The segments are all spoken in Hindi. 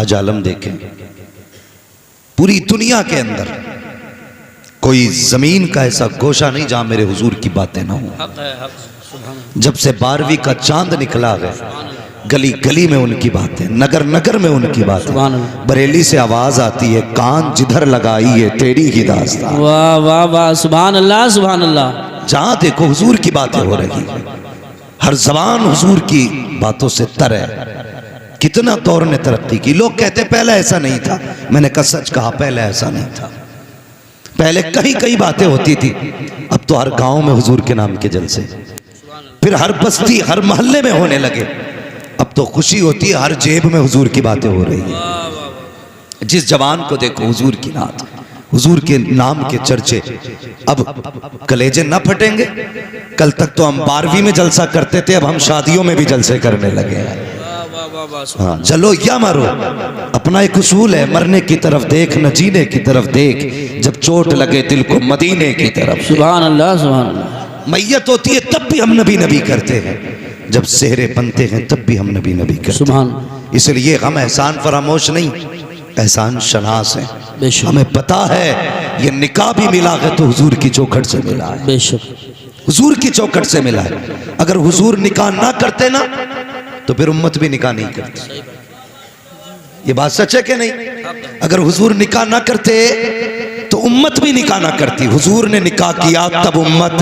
आज आलम देखें, पूरी दुनिया के अंदर कोई जमीन का ऐसा गोशा नहीं जहां मेरे हुजूर की बातें ना हो। जब से 12वीं का चांद निकला है, गली गली में उनकी बातें, नगर नगर में उनकी बातें। बरेली से आवाज आती है, कान जिधर लगाई है तेरी ही दास्तान। वाह वाह वाह, सुभान अल्लाह सुभान अल्लाह। जहां देखो हुजूर की बातें हो रही है, हर जबान हुजूर की बातों से तर है। कितना दौर ने तरक्की की। लोग कहते पहले ऐसा नहीं था, मैंने कहा सच कहा, पहले ऐसा नहीं था। पहले कहीं कहीं बातें होती थी, अब तो हर गांव में हुजूर के नाम के जलसे, फिर हर बस्ती हर मोहल्ले में होने लगे। अब तो खुशी होती है, हर जेब में हुजूर की बातें हो रही है। जिस जवान को देखो हुजूर की नात, हुजूर के नाम के चर्चे। अब कलेजे न फटेंगे। कल तक तो हम 12वीं में जलसा करते थे, अब हम शादियों में भी जलसे करने लगे हैं। हाँ, चलो या मरो, अपना एक उसूल है, मरने की तरफ देख न जीने की तरफ देख, जब चोट लगे दिल को मदीने की तरफ। सुभान अल्लाह सुभान अल्लाह। मैयत होती है तब भी हम नबी नबी करते हैं, जब सेहरे बनते हैं तब भी हम नबी नबी करते हैं। सुभान। इसलिए हम एहसान फरामोश नहीं, एहसान शनास है। हमें पता है ये निकाह भी मिला है तो हुजूर की चौखट से मिला है। बेशक हुजूर की चौखट से मिला है। अगर हुजूर निकाह ना करते ना तो फिर उम्मत भी निकाह नहीं करती। ये बात सच है कि नहीं? अगर हुजूर निकाह ना करते तो उम्मत भी निकाह ना करती। हुजूर ने निकाह किया तब उम्मत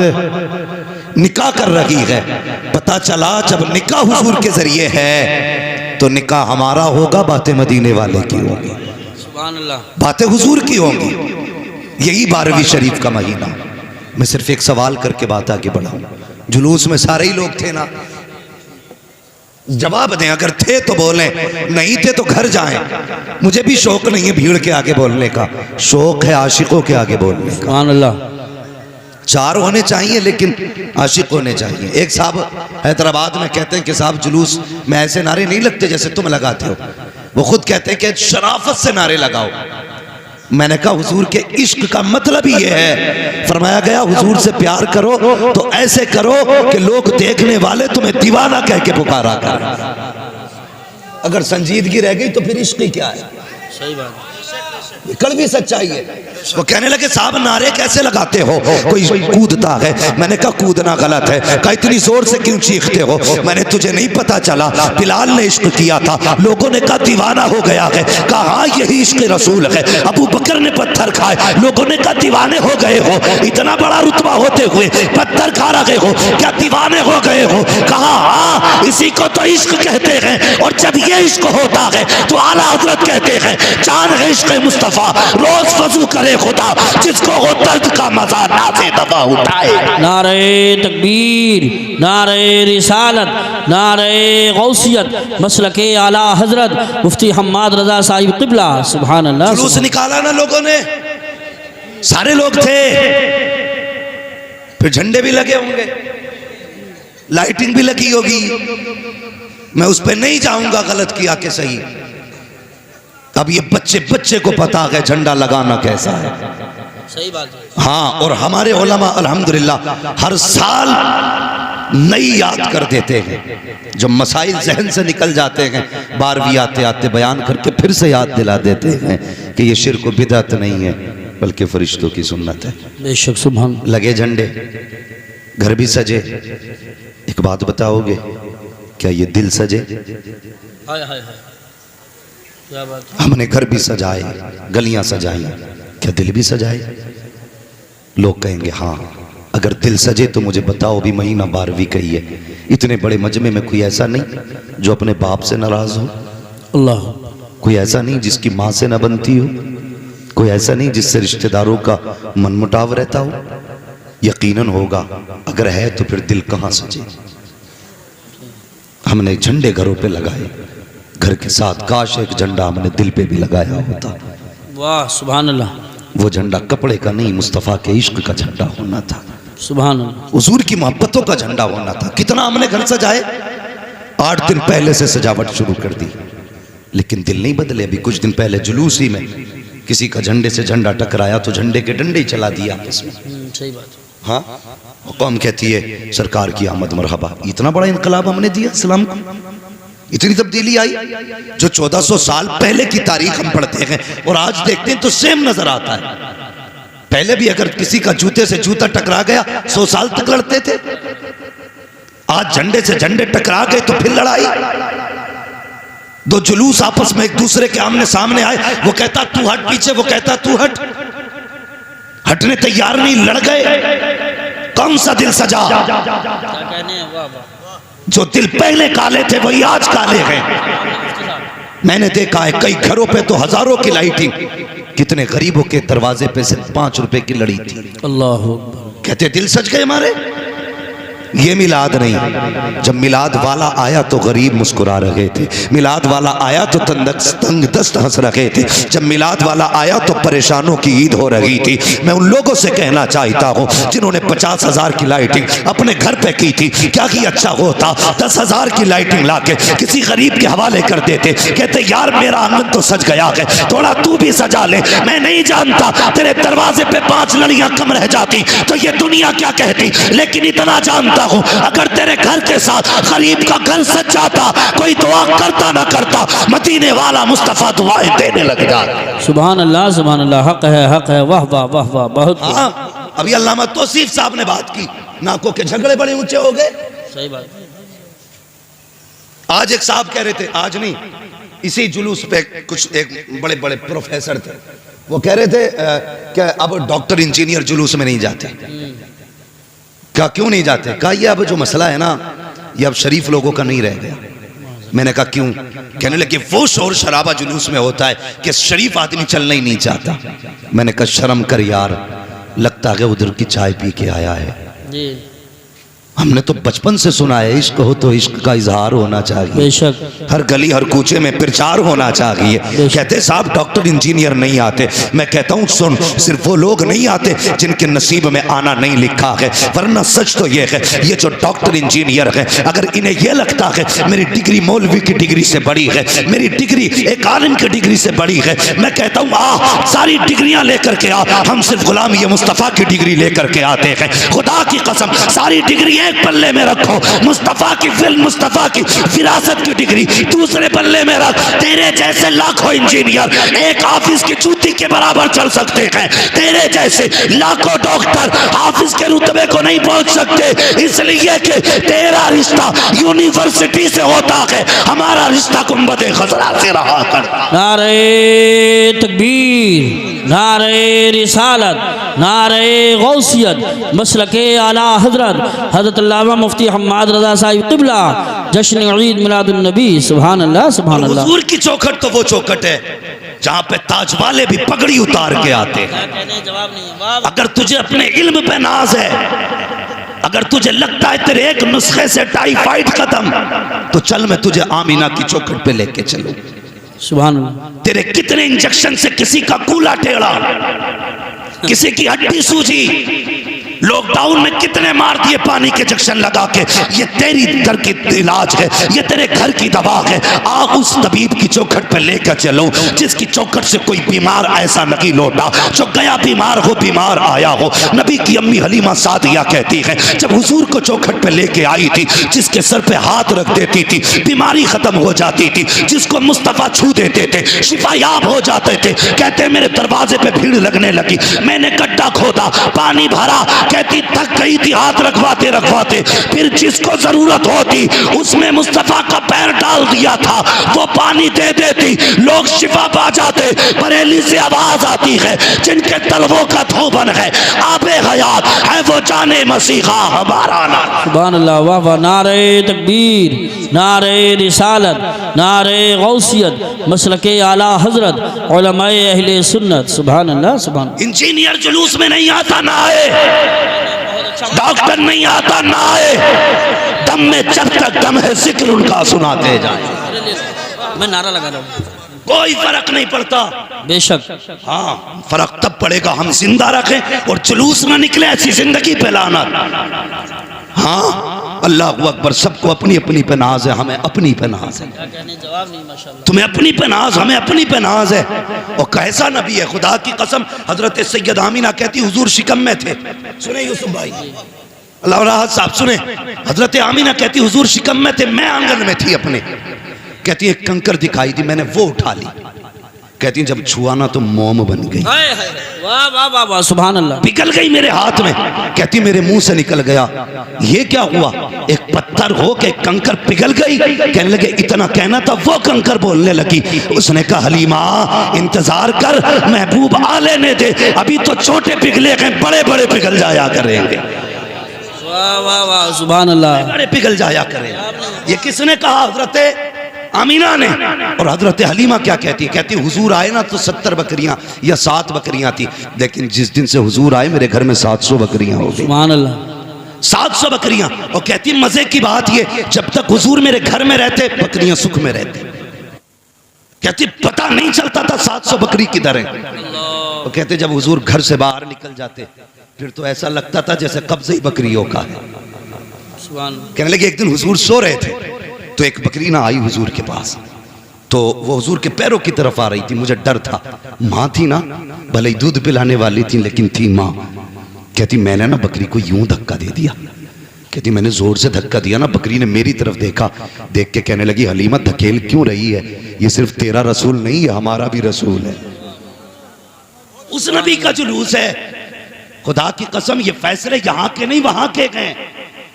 निकाह कर रही है। पता चला जब निकाह हुजूर के जरिए है तो निकाह हमारा होगा, बातें मदीने वाले की होगी, बातें हुजूर की होंगी। यही 12वीं शरीफ का महीना। मैं सिर्फ एक सवाल करके बात आगे बढ़ाऊं। जुलूस में सारे ही लोग थे ना? जवाब दें, अगर थे तो बोलें, नहीं थे तो घर जाएं। मुझे भी शौक नहीं है भीड़ के आगे बोलने का, शौक है आशिकों के आगे बोलने का। सुभान अल्लाह। 4 होने चाहिए लेकिन आशिक होने चाहिए। एक साहब हैदराबाद में कहते हैं कि साहब जुलूस में ऐसे नारे नहीं लगते जैसे तुम लगाते हो। वो खुद कहते हैं कि शराफत से नारे लगाओ। मैंने कहा हुजूर के इश्क का मतलब ही ये है, फरमाया गया हुजूर से प्यार करो तो ऐसे करो कि लोग देखने वाले तुम्हें दीवाना कह के पुकारा कर। अगर संजीदगी रह गई तो फिर इश्क ही क्या है? सही बात। कड़वी सच्चाई है। वो कहने लगे साहब नारे कैसे लगाते हो, कोई कूदता है। मैंने कहा कूदना गलत है। कहा इतनी जोर से क्यों चीखते हो? मैंने तुझे नहीं पता चला बिलाल ने इश्क किया था, लोगों ने कहा दीवाना हो गया है। कहा हाँ यही इश्क रसूल है। अबू बकर ने पत्थर खाए, लोगों ने कहा दीवाने हो गए हो, इतना बड़ा रुतबा होते हुए पत्थर खा रहे हो, क्या दीवाने हो गए हो? कहा हाँ इसी को तो इश्क कहते हैं, और जब ये इश्क होता है तो आला हजरत कहते हैं जान है इश्क मुस्तफा, रोज वजू करे खुदा, जिसको वो दर्द का मजा ना से दबा उठाए। नारे तकबीर, नारे रिसालत, नारे गौसियत, मसलके आला हजरत मुफ्ती हम्माद रजा साहिब क़िबला। सुभान अल्लाह। जुलूस निकाला ना लोगों ने, सारे लोग थे, फिर झंडे भी लगे होंगे, लाइटिंग भी लगी होगी। मैं उस पर नहीं जाऊंगा गलत किया कि सही। अब ये बच्चे बच्चे को पता है झंडा लगाना कैसा है। सही बात है। हाँ, और हमारे उलमा अल्हम्दुलिल्लाह हर साल नई याद कर देते हैं। जो मसाइल जहन से निकल जाते हैं 12वीं आते आते बयान करके फिर से याद दिला देते हैं कि ये शिर्क व बिदअत नहीं है बल्कि फरिश्तों की सुन्नत है। बेशक सुभान। लगे झंडे, घर भी सजे। एक बात बताओगे, क्या ये दिल सजे? हाय हाय हाय, क्या बात। हमने घर भी सजाए, गलियां सजाई, क्या दिल भी सजाए? लोग कहेंगे हाँ, अगर दिल सजे तो मुझे बताओ भी महीना 12वीं का ही है। इतने बड़े मजमे में कोई ऐसा नहीं जो अपने बाप से नाराज हो, अल्लाह। कोई ऐसा नहीं जिसकी माँ से न बनती हो, कोई ऐसा नहीं जिससे रिश्तेदारों का मनमुटाव रहता हो। यकीनन होगा, अगर है तो फिर दिल कहाँ सजे? हमने झंडे घरों पे लगाए, घर के साथ काश एक झंडा हमने दिल पे भी लगाया होता। वाह सुभान अल्लाह। वो झंडा कपड़े का नहीं, मुस्तफ़ा के इश्क का झंडा होना था, सुभान अल्लाह। हुजूर की मोहब्बतों का झंडा होना था। कितना हमने घर सजाए, 8 दिन पहले से सजावट शुरू कर दी, लेकिन दिल नहीं बदले। अभी कुछ दिन पहले जुलूस ही में किसी का झंडे से झंडा टकराया तो झंडे के डंडे ही चला दिया आपस में। सही बात। हाँ, कौम कहती है सरकार की आमद मरहबा। इतना बड़ा इनकलाब हमने दिया इस्लाम को। इतनी तब्दीली आई। जो 1400 साल पहले की तारीख हम पढ़ते हैं और आज देखते हैं तो सेम नजर आता है। पहले भी अगर किसी का जूते से जूता टकरा गया 100 साल तक लड़ते थे। आज झंडे से झंडे टकरा गए तो फिर लड़ाई। दो जुलूस आपस में एक दूसरे के आमने सामने आए, वो कहता तू हट पीछे, वो कहता तू हट। हटने तैयार नहीं, लड़ गए। कौन सा दिल सजा? जो दिल पहले काले थे वही आज काले हैं। मैंने देखा है कई घरों पे तो हजारों की लाइटिंग, कितने गरीबों के दरवाजे पे सिर्फ 5 रुपए की लड़ी थी। अल्लाह कहते दिल सज गए हमारे। ये मिलाद नहीं। जब मिलाद वाला आया तो गरीब मुस्कुरा रहे थे, मिलाद वाला आया तो तंग दस्त हंस रहे थे, जब मिलाद वाला आया तो परेशानों की ईद हो रही थी। मैं उन लोगों से कहना चाहता हूँ जिन्होंने 50,000 की लाइटिंग अपने घर पे की थी, क्या ही अच्छा होता 10,000 की लाइटिंग लाके किसी गरीब के हवाले कर देते। कहते यार मेरा आंगन तो सज गया है, थोड़ा तू भी सजा ले। मैं नहीं जानता तेरे दरवाजे पे 5 लड़ियां कम रह जाती तो ये दुनिया क्या कहती, लेकिन इतना जानता हूं अगर तेरे घर के साथ गरीब का घर सज जाता, कोई दुआ करता ना करता, मदीने वाला मुस्तफा दुआएं देने लग जाता। सुभान अल्लाह, हक है, वाह वाह वाह वाह, बहुत। हाँ, अभी अल्लामा तौसीफ साहब ने बात की, नाकों के झगड़े बड़े ऊंचे हो गए। सही बात। आज एक साहब कह रहे थे, आज नहीं इसी जुलूस पे कुछ एक बड़े बड़े प्रोफेसर थे, वो कह रहे थे कि अब डॉक्टर इंजीनियर जुलूस में नहीं जाते। क्या क्यों नहीं जाते? कहा ये अब जो मसला है ना, ये अब शरीफ लोगों का नहीं रह गया। मैंने कहा क्यों? कहने लगे वो शोर शराबा जुलूस में होता है कि शरीफ आदमी चलना ही नहीं चाहता। मैंने कहा शर्म कर यार, लगता है उधर की चाय पी के आया है जी। हमने तो बचपन से सुना है इश्क हो तो इश्क का इजहार होना चाहिए, बेशक हर गली हर कूचे में प्रचार होना चाहिए। कहते साहब डॉक्टर इंजीनियर नहीं आते। मैं कहता हूँ सुन, सिर्फ वो लोग नहीं आते जिनके नसीब में आना नहीं लिखा है, वरना सच तो ये है ये जो डॉक्टर इंजीनियर है, अगर इन्हें यह लगता है मेरी डिग्री मौलवी की डिग्री से बड़ी है, मेरी डिग्री एक आलिम की डिग्री से बड़ी है, मैं कहता हूँ आ सारी डिग्रियां लेकर के आ, हम सिर्फ गुलामी मुस्तफ़ा की डिग्री लेकर के आते हैं। खुदा की कसम सारी डिग्री एक पल्ले में रखो, मुस्तफा की फिल्म मुस्तफा की विरासत की डिग्री दूसरे पल्ले में रख। तेरे जैसे लाखों इंजीनियर एक ऑफिस की जूती के बराबर चल सकते हैं, तेरे जैसे लाखों डॉक्टर ऑफिस के रुतबे को नहीं पहुंच सकते, इसलिए कि तेरा रिश्ता यूनिवर्सिटी से होता है, हमारा रिश्ता गुंबद खजरा से रहा करता। नारे तकबीर, नारे रिसालत, नारे गौसियत, मसलके आला हजरत अल्लामा मुफ्ती हम्माद रजा साहिब क़िबला, जश्न ईद मिलादुन नबी। सुभान अल्लाह, सुभान अल्लाह। हुजूर की चौखट तो वो चौखट है जहां पे ताज वाले भी पगड़ी उतार के आते हैं। अगर तुझे अपने इल्म पे नाज है, अगर तुझे लगता है तेरे एक नुस्खे से टाइफाइड खत्म, तो चल मैं तुझे आमीना की चौखट पे लेके चलूं। सुभान अल्लाह। तेरे कितने इंजेक्शन से किसी का कूला टेढ़ा, किसी की हड्डी सूजी, लॉकडाउन में कितने मार दिए पानी के इंजेक्शन लगा के। ये तेरी घर की इलाज है, ये तेरे घर की दवा है। आप उस तबीब की चौखट पे लेकर चलो जिसकी चौखट से कोई बीमार ऐसा नहीं लौटा, जो गया बीमार हो बीमार आया हो। नबी की अम्मी हलीमा सादिया कहती है जब हुजूर को चौखट पे लेके आई थी, जिसके सर पे हाथ रख देती थी बीमारी खत्म हो जाती थी, जिसको मुस्तफा छू देते थे शिफायाब हो जाते थे। कहते मेरे दरवाजे पे भीड़ लगने लगी, मैंने गड्ढा खोदा, पानी भरा, कहती थक गई थी हाथ रखवाते रखवाते, फिर जिसको जरूरत होती उसमें मुस्तफा का पैर डाल दिया था, वो पानी दे देती, लोग शिफा पा जाते। बरेली से आवाज आती है जिनके तलवों का धोबन है आबे हयात है वो जाने मसीहा हमारा नाम। सुभान अल्लाह, वाह वाह। नारे तकबीर, नारे रिसालत, नारे गौसियत, मसलके आला हजरत, उलमाए अहले सुन्नत। सुभान अल्लाह, सुभान। इंजीनियर जुलूस में नहीं आता ना आए, डॉक्टर नहीं आता ना आए, दम में जब तक दम है जिक्र उनका सुनाते जाए। मैं नारा लगा रहा हूँ, कोई फर्क नहीं पड़ता। बेशक। हाँ फर्क तब पड़ेगा हम जिंदा रखें और जुलूस में निकले ऐसी जिंदगी पे लाना। हाँ अल्लाह अकबर, सबको अपनी अपनी पे नाज है, हमें अपनी पे नाज है। जवाब नहीं माशाअल्लाह। तुम्हें अपनी पे नाज, हमें अपनी पे नाज है। और कैसा नबी है, खुदा की कसम। हजरत सैयद आमीना कहती हुजूर शिकम में थे, सुने यूसुफ भाई अल्लाह राहत साहब सुने, हजरत आमीना कहती हुजूर शिकम में थे, मैं आंगन में थी अपने। कहती है एक कंकर दिखाई दी, मैंने वो उठा ली। कहती जब छुआ ना तो मोम बन गई। वाह वाह वाह वाह, सुभान अल्लाह। पिघल गई मेरे हाथ में। कहती मेरे मुंह से निकल गया। ये क्या हुआ? एक पत्थर हो के कंकर पिघल गई। कहने लगे इतना कहना था। वो कंकर बोलने लगी। उसने कहा हलीमा इंतजार कर, महबूब आ लेने दे, अभी तो छोटे पिघले गए, बड़े बड़े पिघल जाया करेंगे। वाह वाह वाह, सुभान अल्लाह। बड़े पिघल जाया करेंगे। ये किसने कहा? हजरत आमीना ने। और हजरत हलीमा क्या कहती? कहती हुजूर आए ना तो 70 बकरियां या 7 बकरियां थी, लेकिन जिस दिन से हुजूर आए मेरे घर में 700 बकरियां हो गई। सुभान अल्लाह। 700 बकरियां। और कहती मजे की बात ये, जब तक हुजूर मेरे घर में रहते बकरियां सुख में रहती। कहती पता नहीं चलता था 700 बकरी किधर है। और कहते जब हुजूर घर से बाहर निकल जाते फिर तो ऐसा लगता था जैसे कब्ज़े ही बकरियों का है। कहने लगे एक दिन हुजूर सो रहे थे तो एक बकरी ना आई हुजूर के पास, तो वो हुजूर के पैरों की तरफ आ रही थी। मुझे डर था, माँ थी ना, भले ही दूध पिलाने वाली थी लेकिन थी माँ। कहती मैंने ना बकरी को यूं धक्का दे दिया। कहती मैंने जोर से धक्का दिया ना, बकरी ने मेरी तरफ देखा, देख के कहने लगी हलीमा धकेल क्यों रही है? ये सिर्फ तेरा रसूल नहीं है, हमारा भी रसूल है। उस नबी का जुलूस है। खुदा की कसम ये फैसले यहाँ के नहीं वहां के गए।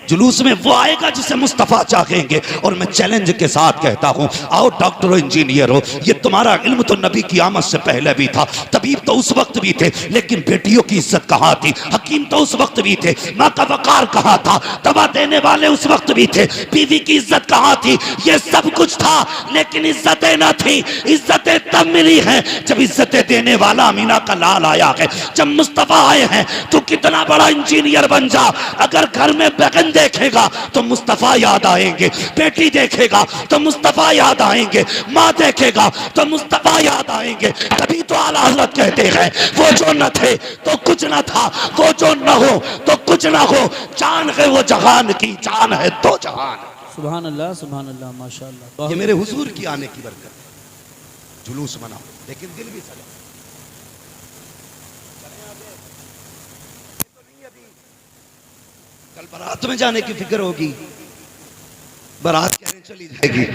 जुलूस में वो आएगा जिसे मुस्तफ़ा चाहेंगे। और मैं चैलेंज के साथ कहता हूँ, आओ डॉक्टर हो, इंजीनियर हो, ये तुम्हारा इल्म तो नबी की आमद से पहले भी था, तबीब तो उस वक्त भी थे, लेकिन बेटियों की इज्जत कहाँ थी? हकीम तो उस वक्त भी थे, माँ का वकार कहाँ था? दवा देने वाले उस वक्त भी थे, बीवी की इज्जत कहाँ थी? ये सब कुछ था, लेकिन इज्जतें न थी। इज्जतें तब मिली हैं जब इज्जतें देने वाला अमीना का लाल आया है, जब मुस्तफ़ा आए हैं। तो कितना बड़ा इंजीनियर बन जा, अगर घर में बगन देखेगा तो मुस्तफ़ा याद आएंगे, बेटी देखेगा तो मुस्तफ़ा याद आएंगे, माँ देखेगा तो मुस्तफ़ा याद आएंगे। तभी तो आला हज़रत कहते हैं वो जो न थे तो कुछ न था, वो जो न हो तो कुछ न हो, जान है वो जहान की, जान है तो जहान। सुभान अल्लाह, सुभान अल्लाह, माशाअल्लाह। ये मेरे हुजूर की आने की बरकत है। जुलूस मनाओ लेकिन दिल भी सजा। कल बारात में जाने की फिक्र होगी, बारात कहने चली जाएगी,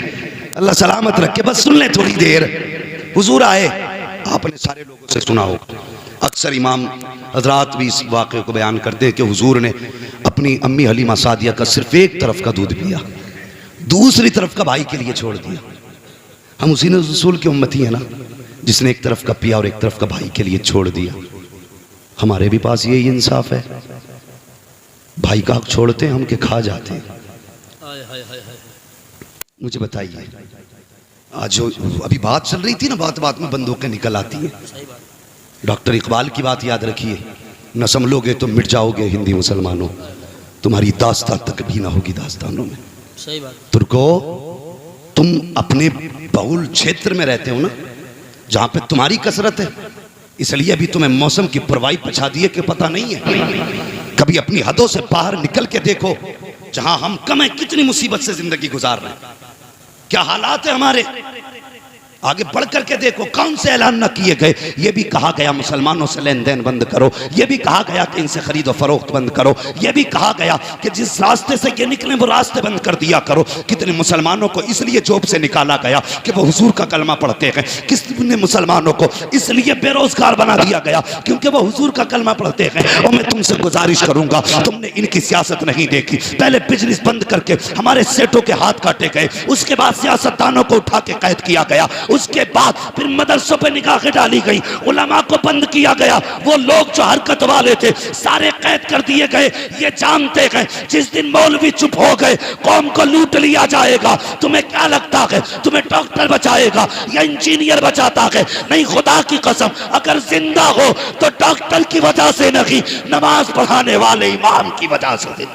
अल्लाह सलामत रखे। बस सुन ले थोड़ी देर। हुजूर आए, आपने सारे लोगों से सुना हो, अक्सर इमाम हजरात भी इस वाक़े को बयान करते हैं कि हुजूर ने अपनी अम्मी हलीमा सादिया का सिर्फ एक तरफ का दूध पिया, दूसरी तरफ का भाई के लिए छोड़ दिया। हम उसी ने रसूल की उम्मती है ना, जिसने एक तरफ का पिया और एक तरफ का भाई के लिए छोड़ दिया। हमारे भी पास यही इंसाफ है, भाई का हक छोड़ते हैं हम के खा जाते हैं। मुझे बताइए, आज जो अभी बात चल रही थी ना, बात बात में बंदूकें निकल आती हैं। डॉक्टर इकबाल की बात याद रखिए, न संभलोगे तो मिट जाओगे हिंदी मुसलमानों, तुम्हारी दास्तान तक भी ना होगी दास्तानों में। सही बात। तुर्को, तुम अपने बहुल क्षेत्र में रहते हो ना, जहां पे तुम्हारी कसरत है, इसलिए अभी तुम्हें मौसम की परवाही पछा दिए कि पता नहीं है। कभी अपनी हदों से बाहर निकल के देखो, जहां हम कम है कितनी मुसीबत से जिंदगी गुजार रहे हैं, क्या हालात है हमारे। आगे बढ़ करके देखो, कौन से ऐलान न किए गए। ये भी कहा गया मुसलमानों से लेन देन बंद करो, ये भी कहा गया कि इनसे खरीदो फरोख्त बंद करो, ये भी कहा गया कि जिस रास्ते से ये निकले वो रास्ते बंद कर दिया करो। कितने मुसलमानों को इसलिए जॉब से निकाला गया कि वो हुजूर का कलमा पढ़ते हैं। कितने मुसलमानों को इसलिए बेरोजगार बना दिया गया क्योंकि वो हुजूर का कलमा पढ़ते हैं। और मैं तुमसे गुजारिश करूंगा, तुमने इनकी सियासत नहीं देखी। पहले बिजनेस बंद करके हमारे सेठों के हाथ काटे गए, उसके बाद सियासतदानों को उठा के कैद किया गया, उसके बाद फिर मदरसों पे निगाहें डाली गई, उलमा को बंद किया गया। वो लोग जो हरकत वाले थे सारे कैद कर दिए गए। ये जानते हैं जिस दिन मौलवी चुप हो गए कौम को लूट लिया जाएगा। तुम्हें क्या लगता है तुम्हें डॉक्टर बचाएगा या इंजीनियर बचाता है? नहीं, खुदा की कसम, अगर जिंदा हो तो डॉक्टर की वजह से नहीं, नमाज पढ़ाने वाले इमाम की वजह से।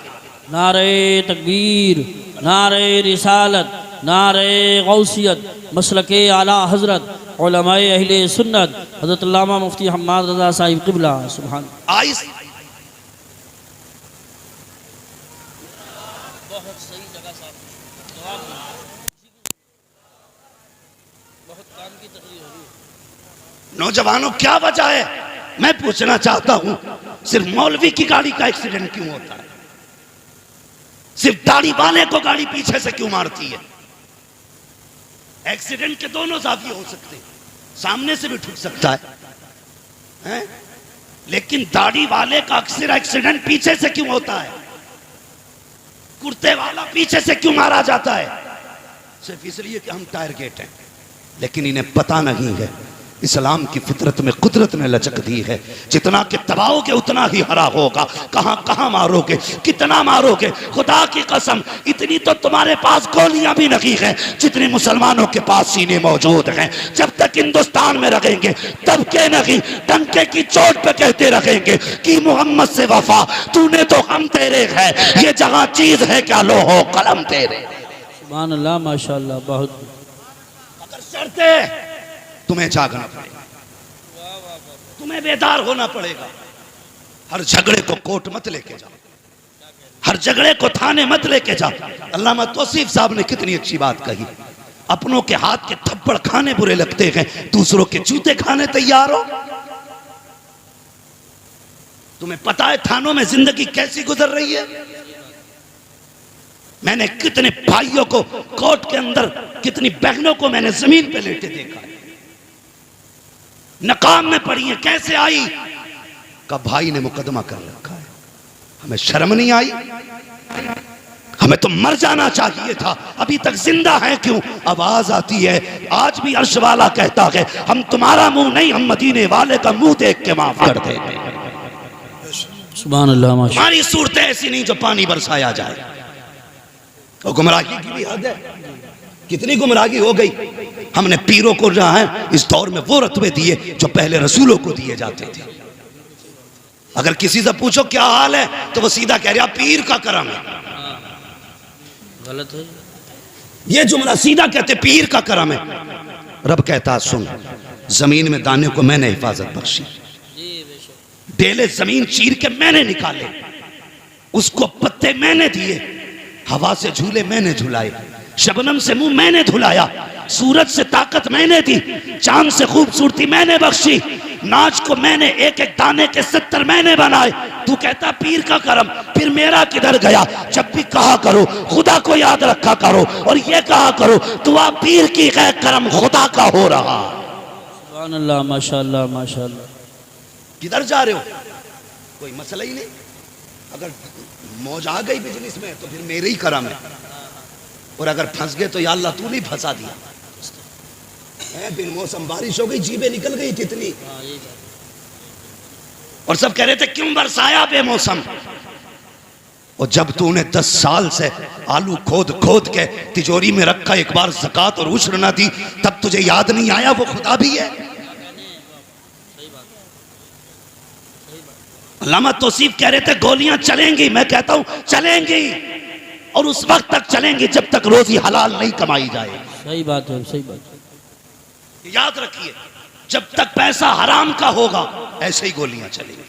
नारे तकबीर, नारे रिसालत, नारे गौसियत, मसलके आला हजरत उलमाए अहले सुन्नत हज़रत अल्लामा मुफ्ती हम्माद रज़ा साहिब क़िबला। सुभान। आइस बहुत सही जगह साहब, बहुत काम की तकरीर हो रही है। नौजवानों, क्या वजह है? मैं पूछना चाहता हूं, सिर्फ मौलवी की गाड़ी का एक्सीडेंट क्यों होता है? सिर्फ दाढ़ी वाले को गाड़ी पीछे से क्यों मारती है? एक्सीडेंट के दोनों जाविये हो सकते हैं, सामने से भी ठुक सकता है? लेकिन दाढ़ी वाले का अक्सर एक्सीडेंट पीछे से क्यों होता है? कुर्ते वाला पीछे से क्यों मारा जाता है? सिर्फ इसलिए कि हम टायर गेट हैं। लेकिन इन्हें पता नहीं है इस्लाम की फितरत में कुदरत ने लचक दी है, जितना कि दबाओगे उतना ही हरा होगा। कहां कहां मारोगे, कितना मारोगे? खुदा की कसम, इतनी तो तुम्हारे पास गोलियां भी नहीं है जितनी मुसलमानों के पास सीने मौजूद हैं। जब तक हिंदुस्तान में रहेंगे तब के नहीं डंके की चोट पे कहते रहेंगे कि मोहम्मद से वफा, तूने तो हम तेरे है, ये जहां चीज है क्या लोहो कलम तेरे। सुभान अल्लाह, माशाअल्लाह। बहुत अगर शर्ते तुम्हें जागना पड़ेगा, तुम्हें बेदार होना पड़ेगा। हर झगड़े को कोर्ट मत लेके जाओ, हर झगड़े को थाने मत लेके जाओ। अल्लामा तौसीफ साहब ने कितनी अच्छी बात कही, अपनों के हाथ के थप्पड़ खाने बुरे लगते हैं, दूसरों के जूते खाने तैयार हो। तुम्हें पता है थानों में जिंदगी कैसी गुजर रही है? मैंने कितने भाइयों को कोर्ट के अंदर, कितनी बहनों को मैंने जमीन पे लेटे देखा है, नकाम में पड़ी है। कैसे आई? का भाई ने मुकदमा कर रखा है। हमें शर्म नहीं आई? हमें तो मर जाना चाहिए था, अभी तक जिंदा है क्यों? आवाज आती है, आज भी अर्श वाला कहता है हम तुम्हारा मुंह नहीं, हम मदीने वाले का मुंह देख के माफ कर देंगे। सुभान अल्लाह, माशाअल्लाह। हमारी सूरतें ऐसी नहीं जो पानी बरसाया जाए। और गुमराही की भी हद है, कितनी गुमराही हो गई। हमने पीरों को जो है इस दौर में वो रत्बे दिए जो पहले रसूलों को दिए जाते थे। अगर किसी से पूछो क्या हाल है तो वो सीधा कह रहा पीर का करम है। गलत है ये जुमला, सीधा कहते पीर का करम है। रब कहता सुन, जमीन में दाने को मैंने हिफाजत बख्शी, डेले जमीन चीर के मैंने निकाले, उसको पत्ते मैंने दिए, हवा से झूले मैंने झुलाए, शबनम से मुंह मैंने धुलाया, सूरज से ताकत मैंने दी, चांद से खूबसूरती मैंने बख्शी, नाच को मैंने एक एक दाने के 70 मैंने बनाए। तू कहता पीर का करम, फिर मेरा किधर गया? जब भी कहा करो खुदा को याद रखा करो, और ये कहा करो दुआ पीर की है, करम खुदा का हो रहा। सुभान अल्लाह, माशाअल्लाह, माशाअल्लाह। किधर जा रहे हो? कोई मसला ही नहीं। अगर मौज आ गई बिजनेस में तो फिर मेरे ही करम है, और अगर फंस गए तो या अल्लाह तू नहीं फंसा दिया। बिन मौसम बारिश हो गई, जीबें निकल गई कितनी, और सब कह रहे थे क्यों बरसाया बेमौसम। और जब तूने 10 साल से आलू खोद खोद के तिजोरी में रखा, एक बार ज़कात और उश्र ना दी, तब तुझे याद नहीं आया वो खुदा भी है। अल्लामा तौसीफ कह रहे थे गोलियां चलेंगी, मैं कहता हूं चलेंगी, और उस वक्त तक चलेंगी जब तक रोजी हलाल नहीं कमाई जाए। सही बात है, सही बात है। याद रखिए, जब तक पैसा हराम का होगा ऐसे ही गोलियां चलेंगी,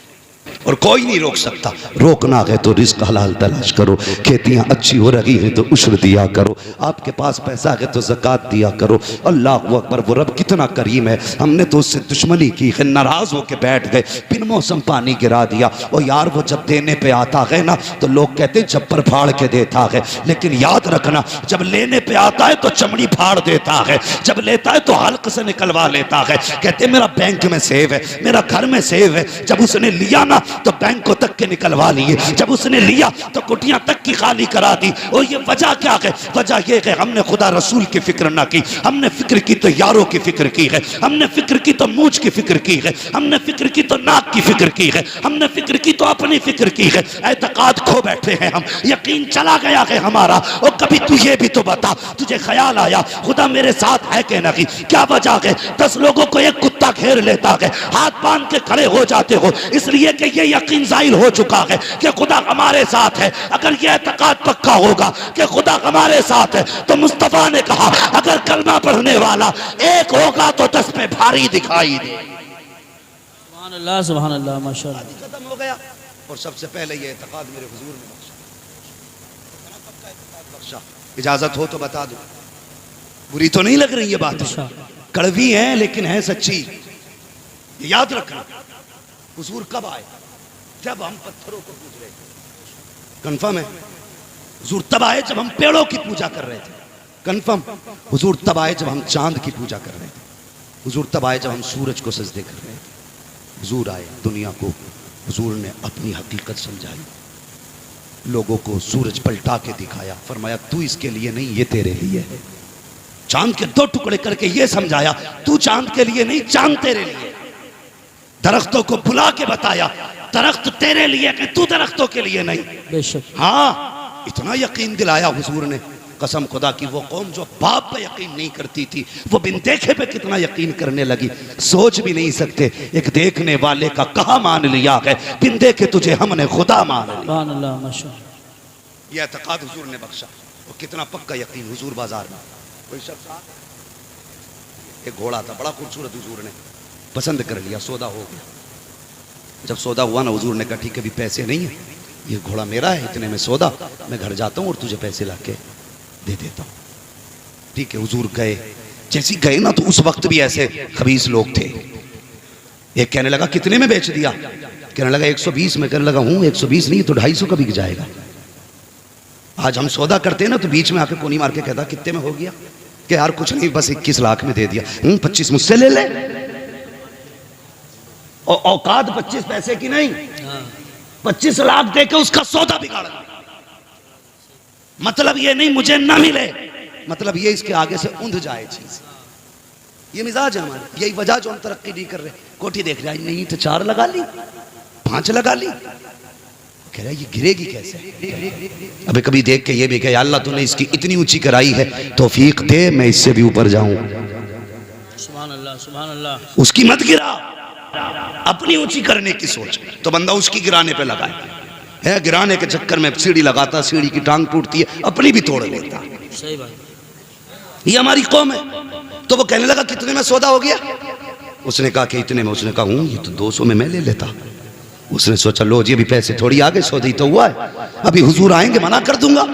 और कोई नहीं रोक सकता। रोकना है तो रिस्क हलाल तलाश करो, खेतियां अच्छी हो रही हैं तो उश्र दिया करो, आपके पास पैसा है तो ज़कात दिया करो। अल्लाह अकबर, वो रब कितना करीम है। हमने तो उससे दुश्मनी की है, नाराज होकर बैठ गए, बिन मौसम पानी गिरा दिया। और यार वो जब देने पे आता है ना तो लोग कहते जब्बर फाड़ के देता है, लेकिन याद रखना जब लेने पे आता है तो चमड़ी फाड़ देता है, जब लेता है तो हल्क से निकलवा लेता है। कहते मेरा बैंक में सेव है, मेरा घर में सेव है। जब उसने लिया ना तो बैंकों तक के निकलवा लिए, जब उसने लिया तो कुटियां तक की खाली करा दी। और ये वजह क्या है? वजह ये है हमने खुदा रसूल की फिक्र ना की, हमने फिक्र की तो यारों की फिक्र की है, हमने फिक्र की तो मूछ की फिक्र की है, हमने फिक्र की तो नाक की फिक्र की है, हमने फिक्र की तो अपनी फिक्र की है। एतकाद खो बैठे हैं हम, यकीन चला गया है हमारा। और कभी तू ये भी तो बता, तुझे ख्याल आया खुदा मेरे साथ है कि नहीं? क्या वजह है 10 लोगों को एक कुत्ता घेर लेता है, हाथ बांध के खड़े हो जाते हो, इसलिए कि ये यकीन जाहिर हो चुका है कि खुदा हमारे साथ है। अगर यह एतकाद पक्का होगा कि खुदा हमारे साथ है तो मुस्तफा ने कहा अगर कलमा पढ़ने वाला एक होगा तो 10 पे भारी दिखाई दे। सुभान अल्लाह, सुभान अल्लाह, माशाअल्लाह। खत्म हो गया। और सबसे पहले ये एतकाद मेरे हुजूर ने बख्शा। इजाजत हो तो बता दो, बुरी तो नहीं लग रही ये बात? कड़वी है लेकिन है सच्ची, याद रखना। हुजूर कब आए? जब हम पत्थरों को पूज रहे थे। कंफर्म है? हुजूर तब आए जब हम पेड़ों की पूजा कर रहे थे। कंफर्म। हुजूर तब आए जब हम चांद की पूजा कर रहे थे, हुजूर तब आए जब हम सूरज को सजदे कर रहे थे। हुजूर आए दुनिया को, हुजूर ने अपनी हकीकत समझाई, लोगों को सूरज पलटा के दिखाया, फरमाया तू इसके लिए नहीं, ये तेरे लिए है। चांद के दो टुकड़े करके ये समझाया, तू चांद के लिए नहीं, चांद तेरे लिए। दरख्तों को बुला के बताया, दरख्त तेरे लिए कि तू दरख्तों के लिए नहीं। बेशक। हाँ, इतना यकीन दिलाया हुजूर ने, कसम खुदा की वो कौम जो बाप पे यकीन नहीं करती थी, वो बिन देखे पे कितना यकीन करने लगी। सोच भी नहीं सकते, एक देखने वाले का कहा मान लिया है, बिन देखे तुझे हमने खुदा मान लिया। ये एतकाद हुजूर ने बख्शा। वो कितना पक्का यकीन। हुजूर बाजार में कोई शख्स आ, एक घोड़ा था बड़ा खूबसूरत, हुजूर ने पसंद कर लिया, सौदा हो गया। जब सौदा हुआ ना, हुजूर ने कहा ठीक है, अभी पैसे नहीं है, ये घोड़ा मेरा है, इतने में सौदा, मैं घर जाता हूँ और तुझे पैसे ला के दे देता हूँ। ठीक है, हुजूर गए। जैसे ही गए ना, तो उस वक्त भी ऐसे खबीस लोग थे। एक कहने लगा कितने में बेच दिया, कहने लगा 120 में, कहने लगा हूँ 120 नहीं तो 250 का बिक जाएगा। आज हम सौदा करते हैं ना, तो बीच में आके कोनी मार के कहता कितने में हो गया, कि यार कुछ नहीं, बस 21 लाख में दे दिया। 25 मुझसे ले ले, और औकात 25 पैसे की नहीं, 25 लाख दे के उसका सौदा बिगाड़ दिया। मतलब ये नहीं मुझे ना मिले, मतलब ये इसके आगे से ऊंध जाए चीज। ये मिजाज है हमारे, यही वजह जो हम तरक्की नहीं कर रहे। कोठी देख रहा है, नहीं तो 4 लगा ली, 5 लगा ली, कह रहा है ये गिरेगी कैसे। अबे कभी देख के ये भी कहे अल्लाह तूने इसकी इतनी ऊंची कराई है, तौफीक दे मैं इससे भी ऊपर जाऊं। सुभान अल्लाह, सुभान अल्लाह। उसकी मत गिरा, अपनी ऊंची करने की सोच तो बंदा उसकी गिराने पे लगा है। गिराने के चक्कर में सीढ़ी लगाता, सीढ़ी की टांग टूटती है, अपनी भी तोड़ लेता। सही बात। ये हमारी कौम है। तो वो कहने लगा कितने में सौदा हो गया, उसने कहा कि इतने में। उसने कहा हूं, ये तो 200 में मैं ले लेता। उसने सोचा लो जी, अभी पैसे थोड़ी आगे, सौदा ही तो हुआ है, अभी हुजूर आएंगे मना कर दूंगा।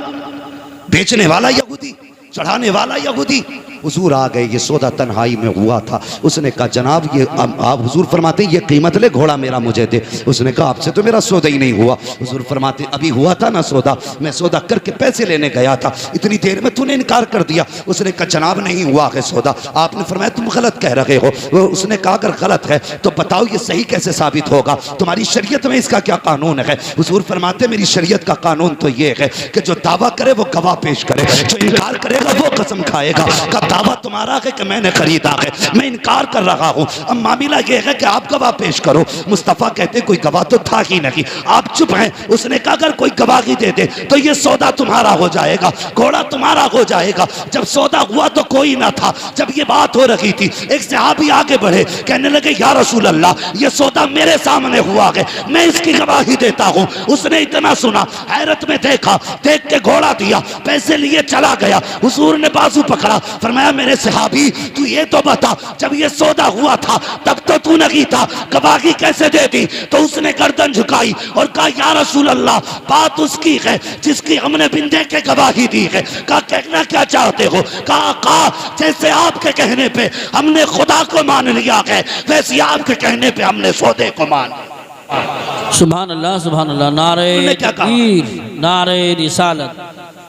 बेचने वाला यहूदी, चढ़ाने वाला यहूदी, हुजूर आ गए। ये सौदा तन्हाई में हुआ था। उसने कहा जनाब ये आप, हुजूर फरमाते ये कीमत ले, घोड़ा मेरा मुझे दे। उसने कहा आपसे तो मेरा सौदा ही नहीं हुआ। हुजूर फरमाते अभी हुआ था ना सौदा, मैं सौदा करके पैसे लेने गया था, इतनी देर में तूने इनकार कर दिया। उसने कहा जनाब नहीं हुआ है सौदा। आपने फरमाया तुम गलत कह रहे हो। उसने कहा अगर गलत है तो बताओ ये सही कैसे साबित होगा, तुम्हारी शरीयत में इसका क्या कानून है। हुजूर फरमाते मेरी शरीयत का कानून तो ये है कि जो दावा करे वो गवाह पेश करे, जो इनकार करेगा वो कसम खाएगा। दावा तुम्हारा है कि मैंने खरीदा है, मैं इनकार कर रहा हूं। अब मामला यह है कि आप गवाह पेश करो। मुस्तफा कहते कोई गवाह तो था ही नहीं, आप चुप हैं। उसने कहा अगर कोई गवाही दे दे तो ये सौदा तुम्हारा हो जाएगा, घोड़ा तुम्हारा हो जाएगा। जब सौदा हुआ तो कोई ना था। जब ये बात हो रही थी, एक सहाबी आगे बढ़े, कहने लगे या रसूल अल्लाह ये सौदा मेरे सामने हुआ है, मैं इसकी गवाही देता हूं। उसने इतना सुना, हैरत में देखा, देख के घोड़ा दिया, पैसे लिए चला गया। हुजूर ने बाजू पकड़ा, फरमाया मेरे सहाबी तू ये तो बता जब ये सौदा हुआ था तब तो तू नहीं था, गवाही कैसे दे दी। तो उसने गर्दन झुकाई और कहा या रसूल अल्लाह बात उसकी है जिसकी हमने बिन देखे गवाही दी है। कहा कहना क्या चाहते हो। कहा जैसे आपके कहने पे हमने खुदा को मान लिया है, वैसे आपके कहने पे हमने सौदे को मान लिया। सुभान अल्लाह, सुभान अल्लाह। नारे तकबीर, नारे रिसालत।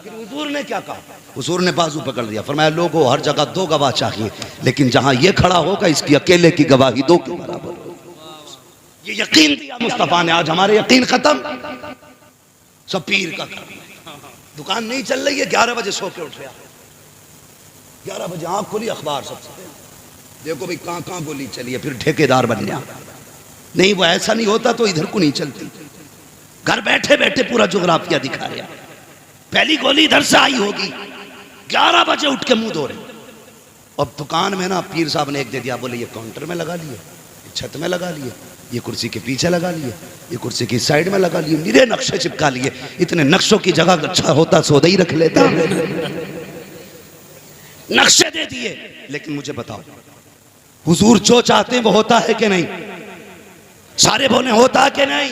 हुजूर ने क्या कहा, हुजूर ने बाजू पकड़ दिया, फरमाया लोगों हर जगह 2 गवाह चाहिए, लेकिन जहां ये खड़ा होगा इसकी अकेले की गवाही 2 के बराबर। ये यकीन दिया मुस्तफा ने। आज हमारे यकीन खत्म, सब पीर का काम है। दुकान नहीं चल रही है, 11 बजे सो के उठ रहा, 11 बजे आंख खुली, अखबार सबसे देखो भाई कहां गोली चली है, फिर ठेकेदार बन गया। नहीं वो ऐसा नहीं होता तो इधर को नहीं चलती। घर बैठे बैठे पूरा जोग्राफिया दिखा रहा, पहली गोली इधर से आई होगी, 11 बजे उठ के मुंह धो रहे। अब दुकान में ना पीर साहब ने एक दे दिया, बोले ये काउंटर में लगा लिए, छत में लगा लिए, ये कुर्सी के पीछे लगा लिए, ये कुर्सी की साइड में लगा लिए, निरे नक्शे चिपका लिए। इतने नक्शों की जगह अच्छा होता सौदा ही रख लेता। नक्शे दे दिए। लेकिन मुझे बताओ हुजूर जो चाहते हैं वो होता है कि नहीं? सारे बोले होता है कि नहीं?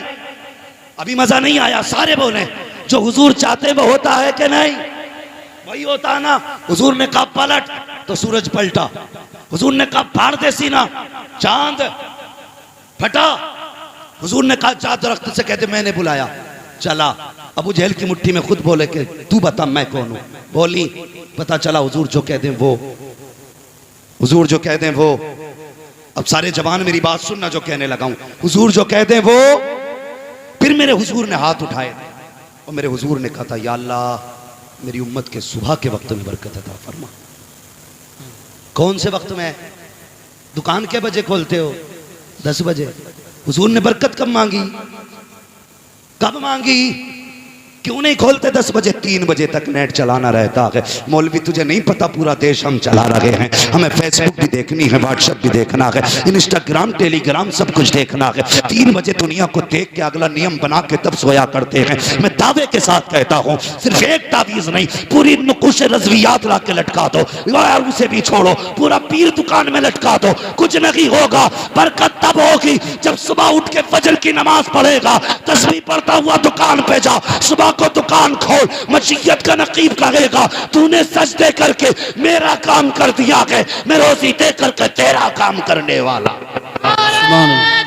अभी मजा नहीं आया, सारे बोले जो हुजूर चाहते हैं वो होता है कि नहीं? वही होता ना। हुजूर ने कहा पलट तो सूरज पलटा, हुजूर ने कहा फाड़ दे सीना, चांद फटा। हुजूर ने कहा जा दरख्त से कहते मैंने बुलाया, चला। अबू जहल की मुट्ठी में खुद बोले कि तू बता मैं कौन हूं। बोली, पता चला हुजूर जो कह दें वो, हुजूर जो कह दें वो। अब सारे जवान मेरी बात सुनना, जो कहने लगा हूं, हुजूर जो कह दें वो। फिर मेरे हुजूर ने हाथ उठाए और मेरे हुजूर ने कहा था, या अल्लाह मेरी उम्मत के सुबह के वक्त में बरकत अता फरमा। कौन से वक्त में? दुकान के बजे खोलते हो? 10 बजे। हुजूर ने बरकत कब मांगी? कब मांगी? क्यों नहीं खोलते 10 बजे? 3 बजे तक नेट चलाना रहता है। मौलवी तुझे नहीं पता, पूरा देश हम चला रहे हैं, हमें फेसबुक भी देखनी है, व्हाट्सएप भी देखना है, इंस्टाग्राम, टेलीग्राम, सब कुछ देखना है। 3 बजे दुनिया को देख के अगला नियम बना के तब सोया करते हैं। मैं दावे के साथ कहता हूँ, सिर्फ एक तावीज नहीं, पूरी नुकुश रज़वियात ला के लटका दो, और उसे भी छोड़ो, पूरा पीर दुकान में लटका दो, कुछ नहीं होगा। बरकत तब होगी जब सुबह उठ के फजर की नमाज पढ़ेगा, तस्बीह पढ़ता हुआ दुकान पे जा, सुबह को दुकान खोल, मशीयत का नकीब कहेगा, तूने सजदे करके मेरा काम कर दिया है, मैं रोजी दे करके तेरा काम करने वाला।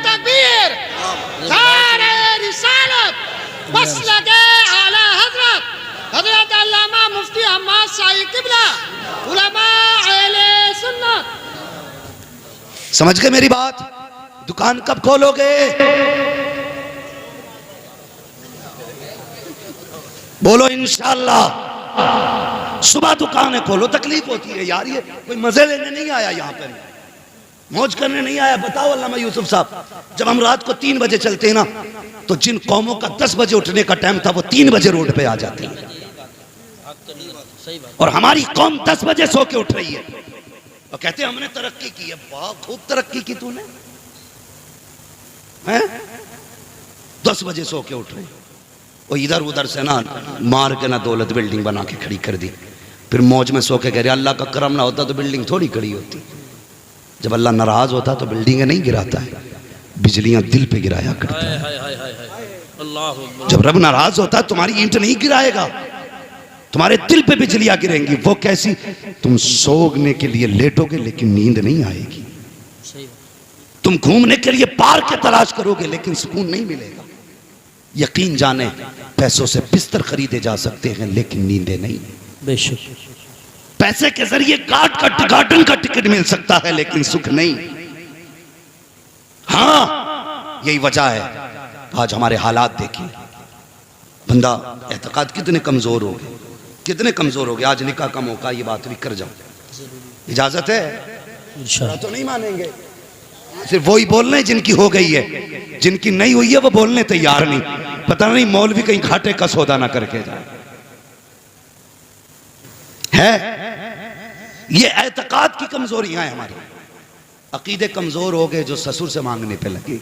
तकबीर, नारे रिसालत, मसलके आला हजरत हजरत अल्लामा मुफ्ती हम्माद साहिब किबला, उलमा अहले सुन्नत। समझ गए मेरी बात? दुकान कब खोलोगे? बोलो इंशाअल्लाह। सुबह दुकानें खोलो। तकलीफ होती है यार, ये कोई मजे लेने नहीं आया, यहाँ पर मौज करने नहीं आया। बताओ अल्लामा यूसुफ साहब, जब हम रात को 3 बजे चलते हैं ना, तो जिन कौमों का 10 बजे उठने का टाइम था, वो 3 बजे रोड पे आ जाती है, और हमारी कौम 10 बजे सो के उठ रही है और कहते हैं हमने तरक्की की है। वाह, खूब तरक्की की तूने, हैं? 10 बजे सो के उठ रहे हैं, और इधर उधर से ना मार के ना दौलत बिल्डिंग बना के खड़ी कर दी। फिर मौज में सो के कह रहे अल्लाह का करम ना होता तो बिल्डिंग थोड़ी खड़ी होती। जब अल्लाह नाराज होता तो बिल्डिंगें नहीं गिराता है, बिजलियां दिल पे गिराया करता है। जब रब नाराज होता है, तुम्हारी ईंट नहीं गिराएगा, तुम्हारे दिल पे बिजलियां गिरेंगी। वो कैसी? तुम सोने के लिए लेटोगे लेकिन नींद नहीं आएगी, तुम घूमने के लिए पार्क की तलाश करोगे लेकिन सुकून नहीं मिलेगा। यकीन जाने, पैसों से बिस्तर खरीदे जा सकते हैं लेकिन नींदें नहीं। बेशक। पैसे के जरिए गार्डन का टिकट मिल सकता है लेकिन सुख नहीं। हाँ, यही वजह है आज हमारे हालात देखिए। बंदा एतकाद कितने कमजोर हो गए, कितने कमजोर हो गए। आज निकाह का मौका, ये बात भी कर जाओ, इजाजत है? तो नहीं मानेंगे। सिर्फ वही बोल रहे हैं जिनकी हो गई है, जिनकी नहीं हुई है वो बोलने तैयार नहीं। पता नहीं मौलवी कहीं घाटे का सौदा ना करके जाए। है ये एतकाद की कमजोरियां हैं हमारी। अकीदे कमजोर हो गए जो ससुर से मांगने पे लगे।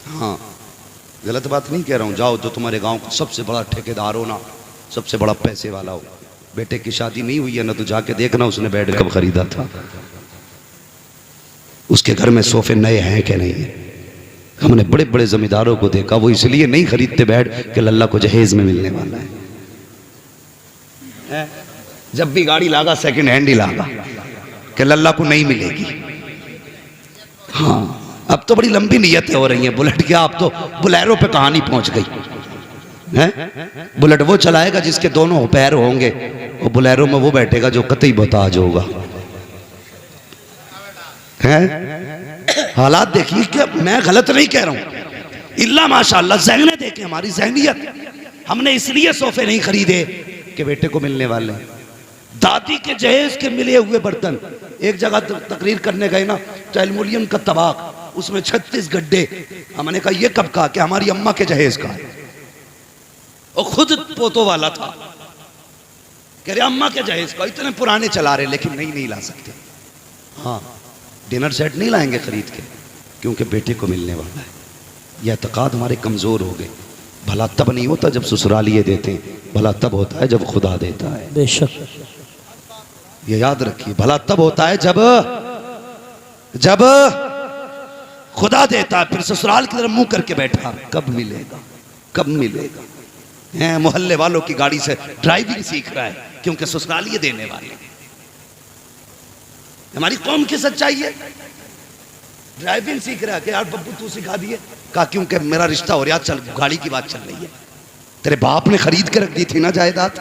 हाँ, गलत बात नहीं कह रहा हूं। जाओ जो तुम्हारे गांव का सबसे बड़ा ठेकेदार हो ना, सबसे बड़ा पैसे वाला हो, बेटे की शादी नहीं हुई है ना, तो जाके देखना उसने बेड कब खरीदा था, उसके घर में सोफे नए हैं कि नहीं है। हमने बड़े बड़े जमींदारों को देखा, वो इसलिए नहीं खरीदते बेड कि लल्ला को जहेज में मिलने वाला है। जब भी गाड़ी लागा सेकंड हैंड ही लागा कि लल्ला को नहीं मिलेगी। हाँ, अब तो बड़ी लंबी नियतें हो रही हैं। बुलेट क्या, अब तो बुलेरो पे कहानी पहुंच गई है। बुलेट वो चलाएगा जिसके दोनों पैर होंगे, और बुलेरो में वो बैठेगा जो कतई बताज होगा। हालात देखिए कि मैं गलत नहीं कह रहा हूं, इल्ला माशाअल्लाह ज़हने देखें हमारी ज़हनियत। हमने इसलिए सोफे नहीं खरीदे कि बेटे को मिलने वाले, दादी के जहेज के मिले हुए बर्तन। एक जगह तकरीर करने गए ना, तो एल्युमिनियम का तबाक, उसमें 36 गड्ढे। हमने कहा ये कब कहा? कि हमारी अम्मा के जहेज का है, और खुद पोतों वाला था। कह रहे अम्मा के जहेज का, इतने पुराने चला रहे लेकिन नहीं ला सकते। हाँ, डिनर सेट नहीं लाएंगे खरीद के क्योंकि बेटे को मिलने वाला है। यह एतकाद हमारे कमजोर हो गए। भला तब नहीं होता जब ससुरालिये देते हैं, भला तब होता है जब खुदा देता है। बेशक, ये याद रखिए, भला तब होता है जब खुदा देता है। फिर ससुराल की तरफ मुंह करके बैठा, कब मिलेगा, कब मिलेगा। मोहल्ले वालों की गाड़ी से ड्राइविंग सीख रहा है क्योंकि ससुरालिये देने वाले। हमारी कौम की सच्चाई है। ड्राइविंग सीख रहा है कि यार बब्बू तू सिखा दिए, कहा क्योंकि मेरा रिश्ता हो रहा, चल गाड़ी की बात चल रही है। तेरे बाप ने खरीद के रख दी थी ना जायदाद,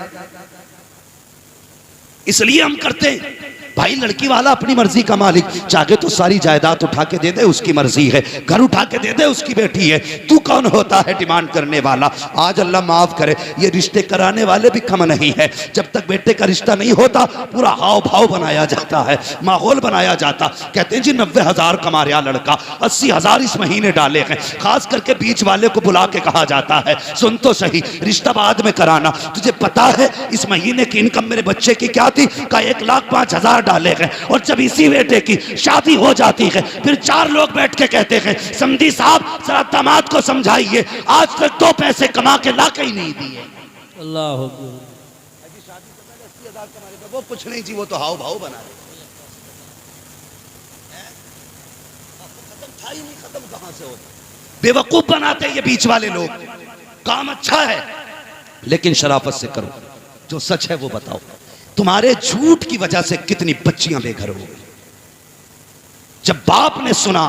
इसलिए हम करते हैं। भाई लड़की वाला अपनी मर्जी का मालिक, चाहे तो सारी जायदाद उठा के दे दे, उसकी मर्जी है, घर उठा के दे दे, उसकी बेटी है। तू कौन होता है डिमांड करने वाला? आज अल्लाह माफ करे, ये रिश्ते कराने वाले भी कम नहीं है। जब तक बेटे का रिश्ता नहीं होता पूरा हाव भाव बनाया जाता है, माहौल बनाया जाता। कहते हैं जी 90,000 कमा रहा लड़का, 80,000 इस महीने डाले हैं। खास करके बीच वाले को बुला के कहा जाता है, सुन तो सही, रिश्ता बाद में कराना। तुझे पता है इस महीने की इनकम मेरे बच्चे की क्या थी? का 1,05,000 डाले हैं। और जब इसी बेटे की शादी हो जाती है फिर 4 लोग बैठ के कहते हैं, समधी साहब जरा दामाद को समझाइए, आज तक 2 पैसे कमा के ला के ही नहीं दिए। अल्लाह वो कुछ नहीं जी, वो तो हाव भाव बना रहे। खत्म था ही नहीं, खत्म कहां से होता? बेवकूफ बनाते ये बीच वाले लोग। काम अच्छा है लेकिन शराफत से करो, जो सच है वो बताओ। तुम्हारे झूठ की वजह से कितनी बच्चियां बेघर हो गई। जब बाप ने सुना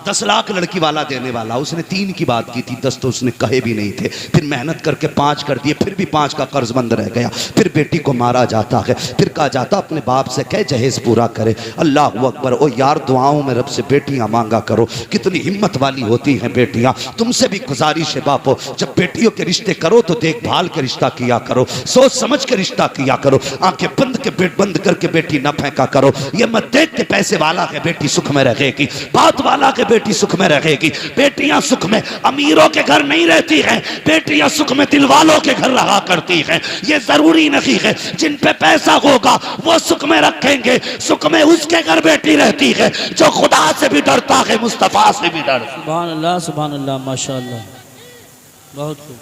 10 लाख लड़की वाला देने वाला, उसने 3 की बात की थी, 10 तो उसने कहे भी नहीं थे। फिर मेहनत करके 5 कर दिए, फिर भी 5 का कर्जमंद रह गया। फिर बेटी को मारा जाता है, फिर कहा जाता अपने बाप से कह जहेज पूरा करे। अल्लाह अकबर। ओ यार दुआओं में रब से बेटियां मांगा करो, कितनी हिम्मत वाली होती हैं बेटियां। तुमसे भी गुजारिश है बापो, जब बेटियों के रिश्ते करो तो देखभाल के रिश्ता किया करो, सोच समझ के रिश्ता किया करो। आंखें बंद के पेट बंद करके बेटी न फेंका करो। ये मत देख के पैसे वाला है बेटी सुख में रहेगी, बात वाला के बेटी सुख में रहेगी। बेटियां सुख में अमीरों के घर नहीं रहती हैं, बेटियां सुख में दिल वालों के घर रहा करती हैं। ये जरूरी नहीं है जिन पे पैसा होगा वो सुख में रखेंगे, सुख में उसके घर बेटी रहती है जो खुदा से भी डरता है, मुस्तफा से भी डरता। सुभान अल्लाह, सुभान अल्लाह, माशाअल्लाह, बहुत खूब।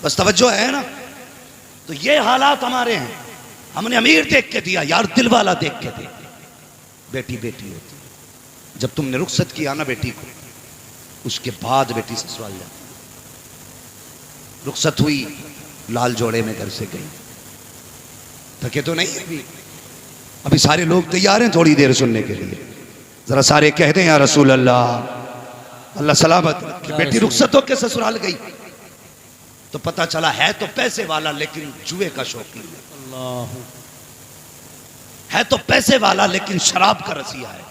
बस तवज्जो है ना। तो ये हालात हमारे हैं। हमने अमीर देख के दिया यार, दिल वाला देख के दे। बेटी बेटी होती है। जब तुमने रुखसत किया ना बेटी को, उसके बाद बेटी ससुराल जाती। रुखसत हुई, लाल जोड़े में घर से गई, थके तो नहीं अभी? अभी सारे लोग तैयार हैं थोड़ी देर सुनने के लिए। जरा सारे कह दें या रसूल अल्लाह, अल्लाह सलामत रखे। बेटी रुखसत होकर ससुराल गई तो पता चला है तो पैसे वाला लेकिन जुए का शौकीन है तो पैसे वाला लेकिन शराब का रसिया है।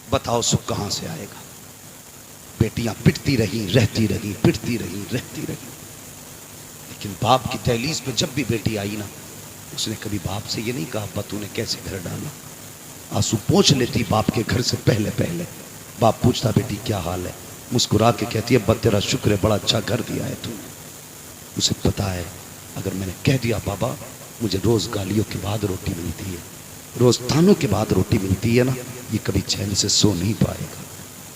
बताओ सुख कहां से आएगा? बेटियां पिटती रही, रहती रही, पिटती रही, रहती रही। लेकिन बाप की दहलीज पे जब भी बेटी आई ना, उसने कभी बाप से ये नहीं कहा अब्बा तूने कैसे घर डाला। आंसू पोंछ लेती बाप के घर से पहले पहले। बाप पूछता बेटी क्या हाल है, मुस्कुरा के कहती है अब्बा तेरा शुक्र है, बड़ा अच्छा घर दिया है तूने। उसे पता है अगर मैंने कह दिया बाबा मुझे रोज गालियों के बाद रोटी मिलती है, रोज तानों के बाद रोटी मिलती है ना, ये कभी चैन से सो नहीं पाएगा,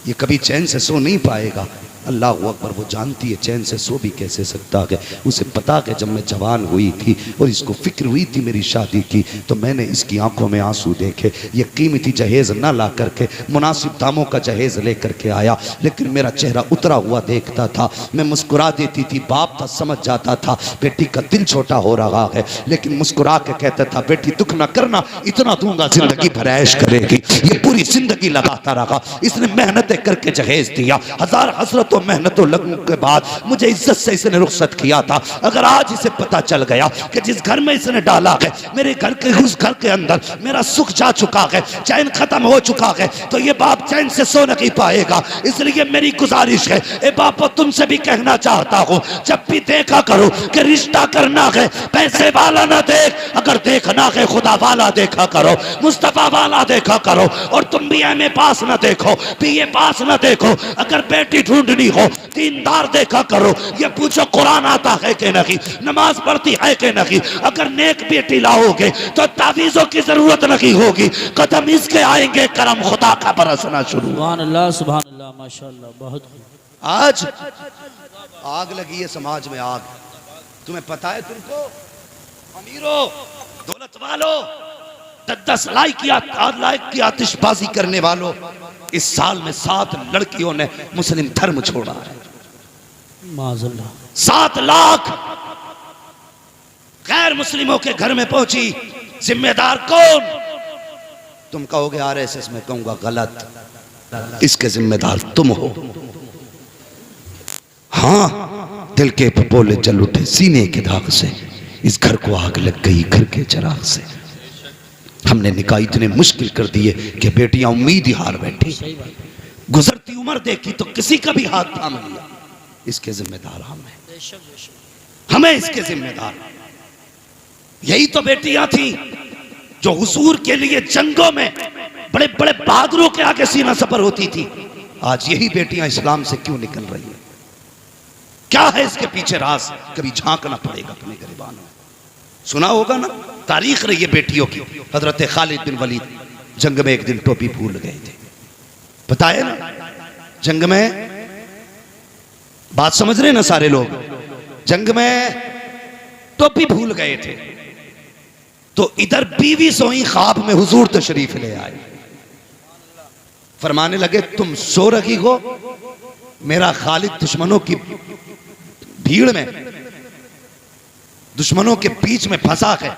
ये कभी चैन से सो नहीं पाएगा। अल्लाह अकबर। वो जानती है चैन से सो भी कैसे सकता है। उसे पता है जब मैं जवान हुई थी और इसको फिक्र हुई थी मेरी शादी की, तो मैंने इसकी आंखों में आंसू देखे। ये कीमती जहेज ना ला करके मुनासिब दामों का जहेज ले करके आया, लेकिन मेरा चेहरा उतरा हुआ देखता था, मैं मुस्कुरा देती थी। बाप था समझ जाता था बेटी का दिल छोटा हो रहा है, लेकिन मुस्कुरा के कहता था बेटी दुख ना करना, इतना दूंगा जिंदगी भर ऐश करेगी। ये पूरी जिंदगी लगाता रहा, इसने मेहनतें करके जहेज दिया। 1000 हसरतों मेहनतों लगने के बाद मुझे इज्जत से इसने रुखसत किया था। अगर आज इसे पता चल गया कि जिस घर में इसने डाला है मेरे घर के उस घर के अंदर मेरा सुख जा चुका है, चैन खत्म हो चुका है, तो ये बाप चैन से सो नहीं पाएगा। इसलिए मेरी गुजारिश है ए बापो तुमसे भी कहना चाहता हूं, जब भी देखा करो कि रिश्ता करना है पैसे वाला ना देख, अगर देखना है खुदा वाला देखा करो, मुस्तफा वाला देखा करो। और तुम भी एमए पास ना देखो, बीए पास ना देखो। अगर बेटी ढूंढनी हो दीनदार देखा करो, ये पूछो कुरान आता है कि नहीं, नमाज पढ़ती है कि नहीं। अगर नेक बेटी लाओगे तो तावीज़ों की जरूरत नहीं होगी, कदम इसके आएंगे, करम खुदा का बरसना शुरू। सुभान अल्लाह, सुभान अल्लाह, माशाअल्लाह, बहुत खूब। आज आग लगी है समाज में, आग। तुम्हें पता है तुमको अमीरों दौलत वालों 10 लाख की आतिशबाजी करने वालों, इस साल में 7 लड़कियों ने मुस्लिम धर्म छोड़ा है। माज़अल्लाह। 7 लाख गैर मुस्लिमों के घर में पहुंची। जिम्मेदार कौन? तुम कहोगे आरएसएस, में कहूंगा गलत, इसके जिम्मेदार तुम हो। हाँ, दिल के पपोले जल उठे सीने के दाग से, इस घर को आग लग गई घर के चिराग से। हमने निकाह इतने मुश्किल कर दिए कि बेटियां उम्मीद ही हार बैठी। गुजरती उम्र देखी तो किसी का भी हाथ थाम लिया। इसके जिम्मेदार हम हैं, हमें इसके जिम्मेदार। यही तो बेटियां थी जो हुजूर के लिए जंगों में बड़े बड़े बहादुरों के आगे सीना सफर होती थी। आज यही बेटियां इस्लाम से क्यों निकल रही हैं? क्या है इसके पीछे राज? कभी झांकना पड़ेगा अपने गिरबानों। सुना होगा ना, तारीख रही है बेटियों की। हजरत खालिद बिन वलीद जंग में एक दिन टोपी भूल गए थे, बताए ना। जंग में, बात समझ रहे ना सारे लोग, जंग में टोपी भूल गए थे तो इधर बीवी सोई, ख्वाब में हुजूर तशरीफ ले आए। फरमाने लगे तुम सो रही हो, मेरा खालिद दुश्मनों की भीड़ में, दुश्मनों के बीच में फंसा है।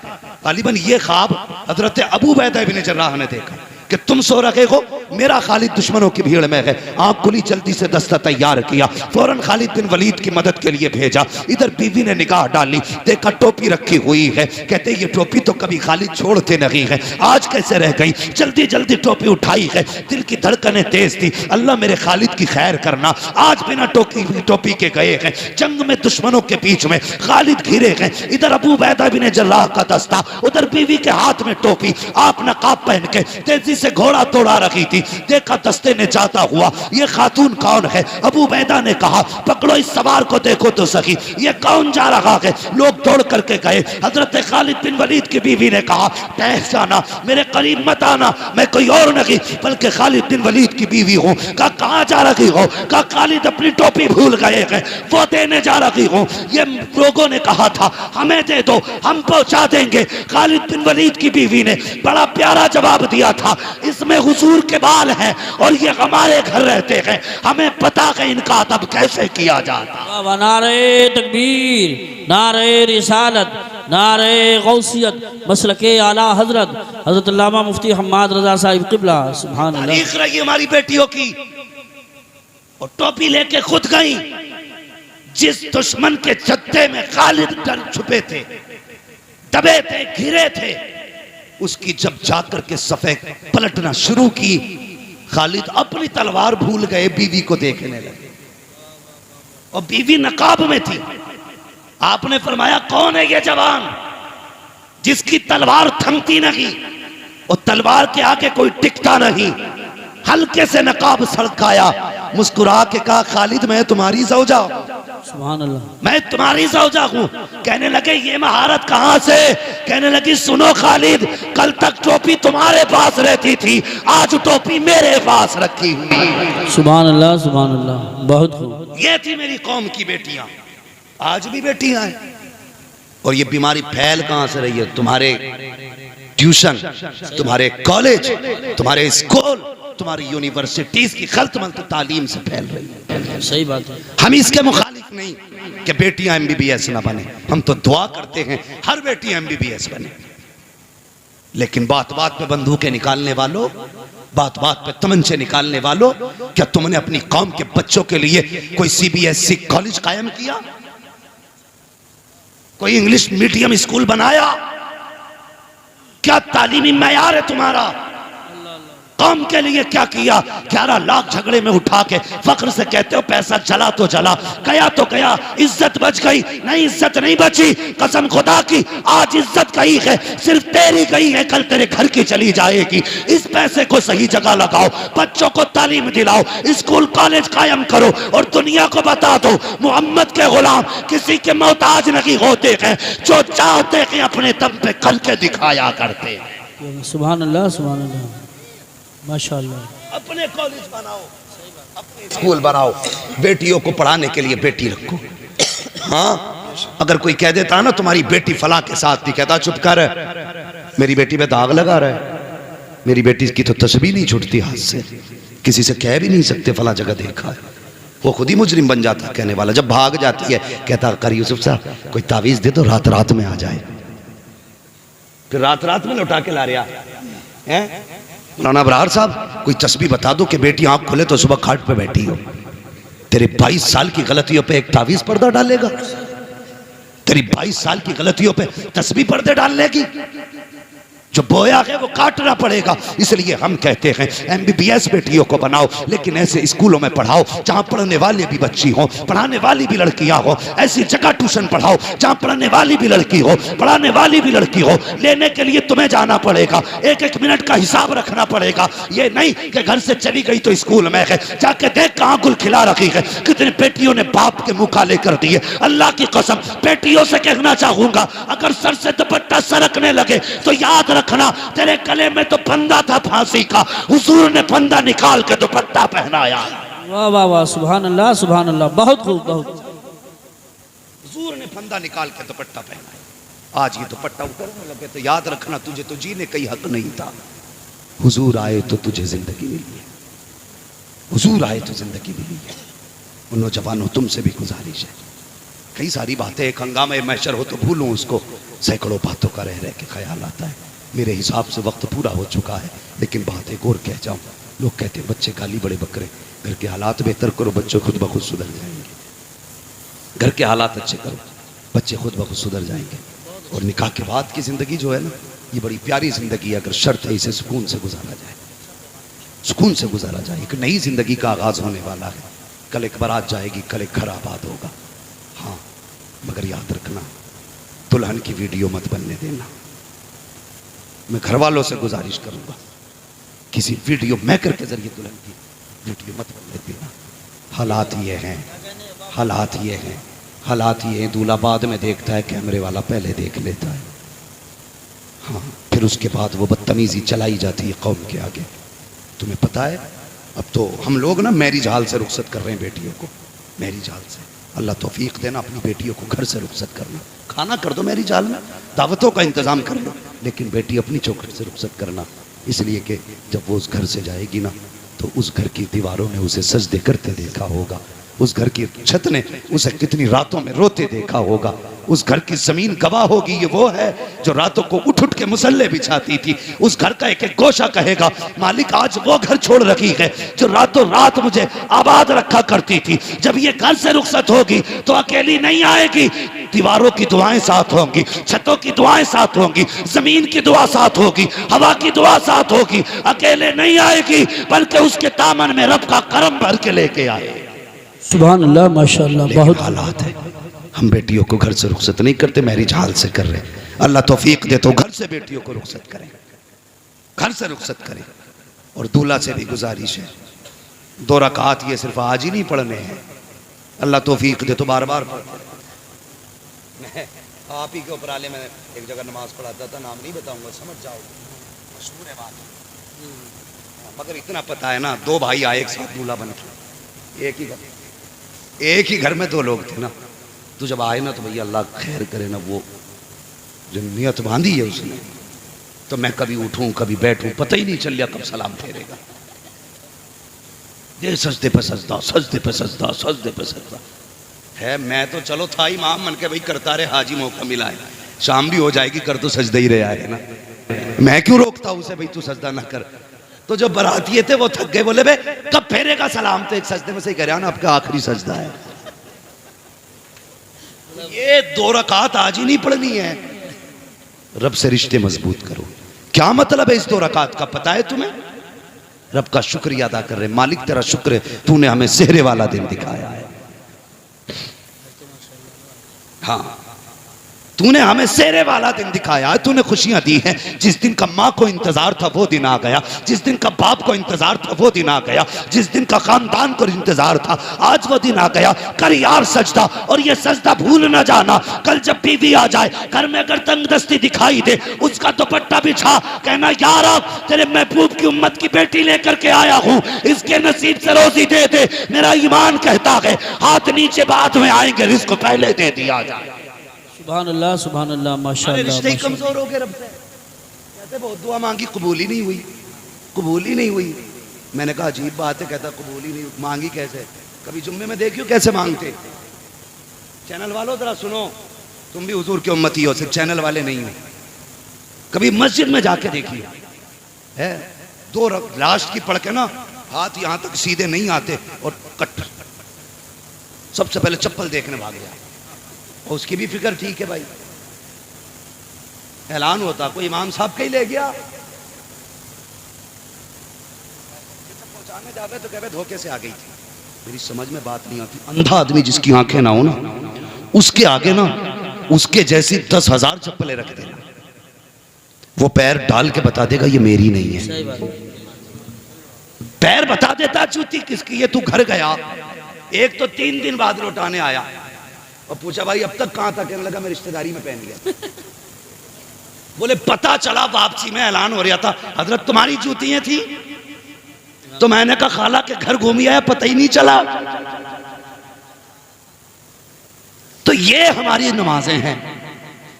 गालिबन ये ख्वाब हजरत अबू उबैदा इब्न जर्राह ने देखा कि तुम सो रखे हो, मेरा खालिद दुश्मनों की भीड़ में है। आंख खुली, जल्दी से दस्ता तैयार किया, फौरन खालिद बिन वलीद की मदद के लिए भेजा। इधर बीवी ने निगाह डाली, देखा टोपी रखी हुई है। कहते ये टोपी तो कभी खालिद छोड़ते नहीं है, आज कैसे रह गई? जल्दी जल्दी टोपी उठाई है, दिल की धड़कनें तेज थी। अल्लाह मेरे खालिद की खैर करना, आज बिना टोपी के गए हैं। जंग में दुश्मनों के बीच में खालिद घिरे हैं। इधर अबू उबैदा बिन जर्राह का दस्ता, उधर बीवी के हाथ में टोपी। आप नकाब पहन के तेजी से घोड़ा तोड़ा रखी थी। देखा दस्ते ने जाता हुआ, ये खातून कौन है? अबू उबैदा ने कहा पकड़ो इस सवार को, देखो तो सही ये कौन जा रहा है। लोग दौड़ करके गए। हजरत खालिद बिन वलीद की बीवी ने कहा ठहर जाना, मेरे करीब मत आना, मैं कोई और नहीं बल्कि खालिद बिन वलीद की बीवी हूँ। कहा कहाँ जा रही हो? कहा खालिद अपनी टोपी भूल गए हैं, वो देने जा रही हूँ। ये लोगों ने कहा था हमें दे दो, हम पहुंचा देंगे। खालिद बिन वलीद की बीवी ने बड़ा प्यारा जवाब दिया था, इसमें हुजूर के बाल हैं और ये हमारे घर रहते हैं, हमें पता है इनका अदब कैसे किया जाता। नारे तकबीर, नारे रिसालत, नारे गौसियत, मसलके आला हजरत हजरत अल्लामा मुफ्ती हम्माद रजा साहिब किबला। सुभान अल्लाह। तारीख रही हमारी बेटियों की, और टोपी लेके खुद गई। जिस दुश्मन के जत्थे में खालिद डर छुपे थे, दबे थे, घिरे थे, उसकी जब जाकर के सफे पलटना शुरू की, खालिद अपनी तलवार भूल गए, बीवी को देखने लगे। और बीवी नकाब में थी। आपने फरमाया कौन है ये जवान जिसकी तलवार थमती नहीं और तलवार के आगे कोई टिकता नहीं? हल्के से नकाब सड़काया, मुस्कुरा के कहा खालिद मैं तुम्हारी ज़ौजा, सुभान अल्लाह, मैं तुम्हारी ज़ौजा हूं। कहने लगे ये महारत कहां से? कहने लगी सुनो खालिद, कल तक टोपी तुम्हारे पास रहती थी, आज टोपी मेरे पास रखी हुई। सुभान अल्लाह, सुभान अल्लाह, बहुत खूब। ये थी मेरी कौम की बेटियां, आज भी बेटियां हैं। और ये बीमारी फैल कहां से रही है? तुम्हारे ट्यूशन, तुम्हारे कॉलेज, तुम्हारे स्कूल, तुम्हारी यूनिवर्सिटीज की खल्त-मल्त तालीम से फैल रही है। सही बात है। हम इसके मुखालिफ नहीं कि बेटियां एमबीबीएस ना बने, हम तो दुआ करते हैं हर बेटी एमबीबीएस बने। लेकिन बात बात पे बंदूकें निकालने वालों, बात बात पे तमंचे निकालने वालों, क्या तुमने अपनी कौम के बच्चों के लिए कोई सीबीएसई कॉलेज कायम किया? कोई इंग्लिश मीडियम स्कूल बनाया? क्या तालीमी मयार है तुम्हारा? कौम के लिए क्या किया? 11 लाख झगड़े में उठा के फख्र से कहते हो पैसा चला तो चला, गया तो गया, इज्जत बच गई? नहीं, इज्जत नहीं बची। कसम खुदा की आज इज्जत गई है, सिर्फ तेरी गई है, कल तेरे घर की चली जाएगी। इस पैसे को सही जगह लगाओ, बच्चों को तालीम दिलाओ, स्कूल कॉलेज कायम करो और दुनिया को बता दो मोहम्मद के गुलाम किसी के मोहताज नहीं होते हैं, जो चाहते हैं अपने दम पे करके दिखाया करते हैं। सुभान अल्लाह, सुभान अल्लाह, माशाअल्लाह। अपने कॉलेज बनाओ, अपने स्कूल बनाओ, बेटियों को पढ़ाने के लिए बेटी रखो। हाँ, अगर कोई कह देता ना तुम्हारी बेटी फलां के साथ थी, कहता चुप कर, मेरी बेटी पे दाग लगा रहा है, मेरी बेटी की तो तस्वीर नहीं छूटती हाथ से, किसी से कह भी नहीं सकते फलां जगह देखा है। वो खुद ही मुजरिम बन जाता कहने वाला। जब भाग जाती है कहता कर यूसुफ साहब कोई तावीज दे दो, रात रात में आ जाए। फिर रात रात में लौटा के ला रहा है। मौलाना अबरार साहब कोई तस्बीह बता दो कि बेटी आंख खोले तो सुबह खाट पे बैठी हो। तेरे 22 साल की गलतियों पे एक तावीज पर्दा डालेगा? तेरी 22 साल की गलतियों पे तस्बीह पर्दे डाल लेगी? जो बोया है वो काटना पड़ेगा। इसलिए हम कहते हैं MBBS बेटियों को बनाओ, लेकिन ऐसे स्कूलों में पढ़ाओ जहां पढ़ने वाले भी बच्ची हो, पढ़ाने वाली भी लड़कियां हो। ऐसी जगह ट्यूशन पढ़ाओ जहां पढ़ने वाली भी लड़की हो, पढ़ाने वाली भी लड़की हो। लेने के लिए तुम्हें जाना पड़ेगा, एक एक मिनट का हिसाब रखना पड़ेगा। ये नहीं कि घर से चली गई तो स्कूल में है, जाके देख कहां गुल खिला रखी है। कितनी बेटियों ने बाप के मुंह काले कर दिए। अल्लाह की कसम बेटियों से कहना चाहूंगा, अगर सर से दुपट्टा सरकने लगे तो याद रखना तेरे गले में तो फंदा था फांसी का, हुजूर ने फंदा निकाल के दुपट्टा पहनाया। वाह वाह वाह, सुभान अल्लाह सुभान अल्लाह, बहुत खूब बहुत। हुजूर ने फंदा निकाल के दुपट्टा पहनाया। आज ये दुपट्टा उतरने लगे तो याद रखना तुझे तो जीने का ही हक नहीं था। हुजूर आए तो तुझे जिंदगी मिली है, हुजूर आए तो जिंदगी मिली है। उन नौजवानों तुमसे भी गुजारिश है, कई सारी बातें एक हंगामे महशर हो तो भूलूं उसको, सैकड़ों बातों का रह रह के ख्याल आता है। मेरे हिसाब से वक्त पूरा हो चुका है, लेकिन बात एक और कह जाऊं। लोग कहते हैं बच्चे गाली बड़े बकरे, घर के हालात बेहतर करो बच्चे खुद ब खुद सुधर जाएंगे। घर के हालात अच्छे करो बच्चे खुद ब खुद सुधर जाएंगे। और निकाह के बाद की जिंदगी जो है ना, ये बड़ी प्यारी जिंदगी है। अगर शर्त है इसे सुकून से गुजारा जाए, सुकून से गुजारा जाए। एक नई जिंदगी का आगाज होने वाला है। कल एक बारात जाएगी, कल एक घर आबाद होगा। हाँ, मगर याद रखना दुल्हन की वीडियो मत बनने देना। मैं घर वालों से गुजारिश करूंगा, किसी वीडियो मेकर के जरिए दुल्हन की वीडियो मत बनने देना। हालात ये हैं, हालात ये हैं, हालात ये हैं। दूल्हा बाद में देखता है, कैमरे वाला पहले देख लेता है। हाँ, फिर उसके बाद वो बदतमीजी चलाई जाती है कौम के आगे। तुम्हें पता है अब तो हम लोग ना मैरिज हाल से रुखसत कर रहे हैं बेटियों को, मैरिज हाल से। अल्लाह तौफीक देना अपनी बेटियों को घर से रुखसत करना। खाना कर दो मैरिज हाल में, दावतों का इंतजाम कर लो, लेकिन बेटी अपनी चौखट से रुखसत करना। इसलिए कि जब वो उस घर से जाएगी ना, तो उस घर की दीवारों ने उसे सजदे करते देखा होगा, उस घर की छत ने उसे कितनी रातों में रोते देखा होगा, उस घर की जमीन गवाह होगी। ये वो है जो रातों को उठ उठ के मुसल्ले बिछाती थी। उस घर का एक एक गोशा कहेगा, मालिक आज वो घर छोड़ रखी है जो रातों रात मुझे आबाद रखा करती थी। जब ये घर से रुखसत होगी तो अकेली नहीं आएगी, दीवारों की दुआएं साथ होंगी, छतों की दुआएं साथ होंगी, जमीन की दुआ साथ होगी, हवा की दुआ साथ होगी। अकेले नहीं आएगी, बल्कि उसके दामन में रब का करम भर के लेके आए। सुभान अल्लाह माशाअल्लाह, बहुत हालात है। हम बेटियों को घर से रुखसत नहीं करते, मैरिज हाल से कर रहे हैं। अल्लाह तौफीक दे तो घर से बेटियों को रुखसत करें, घर से रुखसत करें। और दूल्हा से भी गुजारिश है, 2 रकात ये सिर्फ आज ही नहीं पढ़ने हैं, अल्लाह तौफीक दे तो बार बार पढ़ते। मैं आप ही के ऊपर आले में एक जगह नमाज पढ़ाता था, नाम नहीं बताऊंगा, समझ जाओ, मशहूर है बात। मगर इतना पता है ना, 2 भाई आए एक साथ दूल्हा बन के, एक ही घर में 2 लोग थे ना। तो जब आए ना तो भैया अल्लाह खैर करे ना, वो जो नियत बांधी है उसने, तो मैं कभी उठूं कभी बैठूं, पता ही नहीं चल लिया कब सलाम फेरेगा। ये सजदे पे सजदा, सजदे पे सजदा, सजदे पे सजदा है। मैं तो चलो था इमाम मन के भाई करता रहे, हाजी मौका मिला है, शाम भी हो जाएगी, कर तो सजदा ही रहा है ना, मैं क्यों रोकता उसे भाई तू सजदा ना कर। तो जो बरातिये थे वो थक गए, बोले बे कब फेरेगा सलाम, तो एक सजदे में से कह रहा ना आपका आखिरी सजदा है। ये 2 रकात आज ही नहीं पढ़नी है। रब से रिश्ते मजबूत करो। क्या मतलब है इस 2 रकात का पता है तुम्हें? रब का शुक्रिया अदा कर रहे, मालिक तेरा शुक्र है तूने हमें सेहरे वाला दिन दिखाया है। हाँ, तूने हमें सेहरे वाला दिन दिखाया है, तूने खुशियां दी हैं। जिस दिन का माँ को इंतजार था वो दिन आ गया, जिस दिन का बाप को इंतजार था वो दिन आ गया, जिस दिन का खानदान को इंतजार था आज वो दिन आ गया। कर यार सजदा, और ये सजदा भूल ना जाना। कल जब बीवी आ जाए घर में, अगर तंगदस्ती दिखाई दे, उसका दुपट्टा बिछा, कहना यार अब तेरे महबूब की उम्मत की बेटी लेकर के आया हूँ, इसके नसीब से रोजी दे दे। मेरा ईमान कहता है हाथ नीचे बाद में आएंगे, रिस्क पहले दे दिया जाए। सुभान अल्लाह माशाअल्लाह। रिश्ते ही कमजोर हो गए रब से। कहते बहुत दुआ मांगी, कबूल ही नहीं हुई, कबूल ही नहीं हुई। मैंने कहा अजीब बात है, कहता कबूल ही नहीं मांगी कैसे? कभी जुम्मे में देखियो कैसे मांगते। चैनल वालों जरा सुनो, तुम भी हुजूर की उम्मती हो, सिर्फ चैनल वाले नहीं हो। कभी मस्जिद में जाके देखिए, है दो लास्ट की पढ़ के ना हाथ यहां तक सीधे नहीं आते और कट, सबसे पहले चप्पल देखने भाग गया। और उसकी भी फिक्र ठीक है भाई, ऐलान होता कोई इमाम साहब का ही ले गया, पहुंचाने जावे तो कहवे धोखे से आ गई थी। मेरी समझ में बात नहीं आती। अंधा आदमी जिसकी आंखें ना हो ना, उसके आगे ना उसके जैसी 10,000 चप्पलें रख देना, वो पैर डाल के बता देगा ये मेरी नहीं है। सही बात। पैर बता देता जूती किसकी, ये तू घर गया, एक तो 3 दिन बाद लौटाने आया और पूछा भाई अब तक कहां था, कहने लगा मैं रिश्तेदारी में पहन गया। बोले पता चला वापसी में ऐलान हो रहा था हजरत तुम्हारी जूतियां थी, तो मैंने कहा खाला के घर घूमी आया पता ही नहीं चला। तो ये हमारी नमाजें हैं,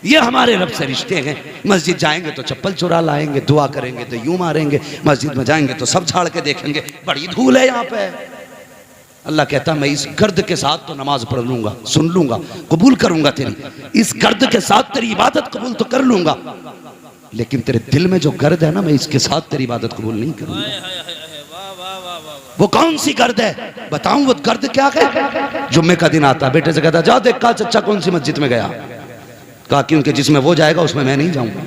ये हमारे रब से रिश्ते हैं। मस्जिद जाएंगे तो चप्पल चुरा लाएंगे, दुआ करेंगे तो यूं मारेंगे, मस्जिद में जाएंगे तो सब झाड़ के देखेंगे, बड़ी धूल है यहाँ पे। अल्लाह कहता मैं इस गर्द के साथ तो नमाज पढ़ लूंगा, सुन लूंगा, कबूल करूंगा तेरी, इस गर्द के साथ तेरी इबादत कबूल तो कर लूंगा, लेकिन तेरे दिल में जो गर्द है ना, मैं इसके साथ तेरी इबादत कबूल नहीं करूंगा। वो कौन सी गर्द है बताऊं, वो गर्द क्या है? जुम्मे का दिन आता, बेटे से कहता जा देख का चचा कौन सी मस्जिद में गया, कहा क्योंकि जिसमें वो जाएगा उसमें मैं नहीं जाऊंगा।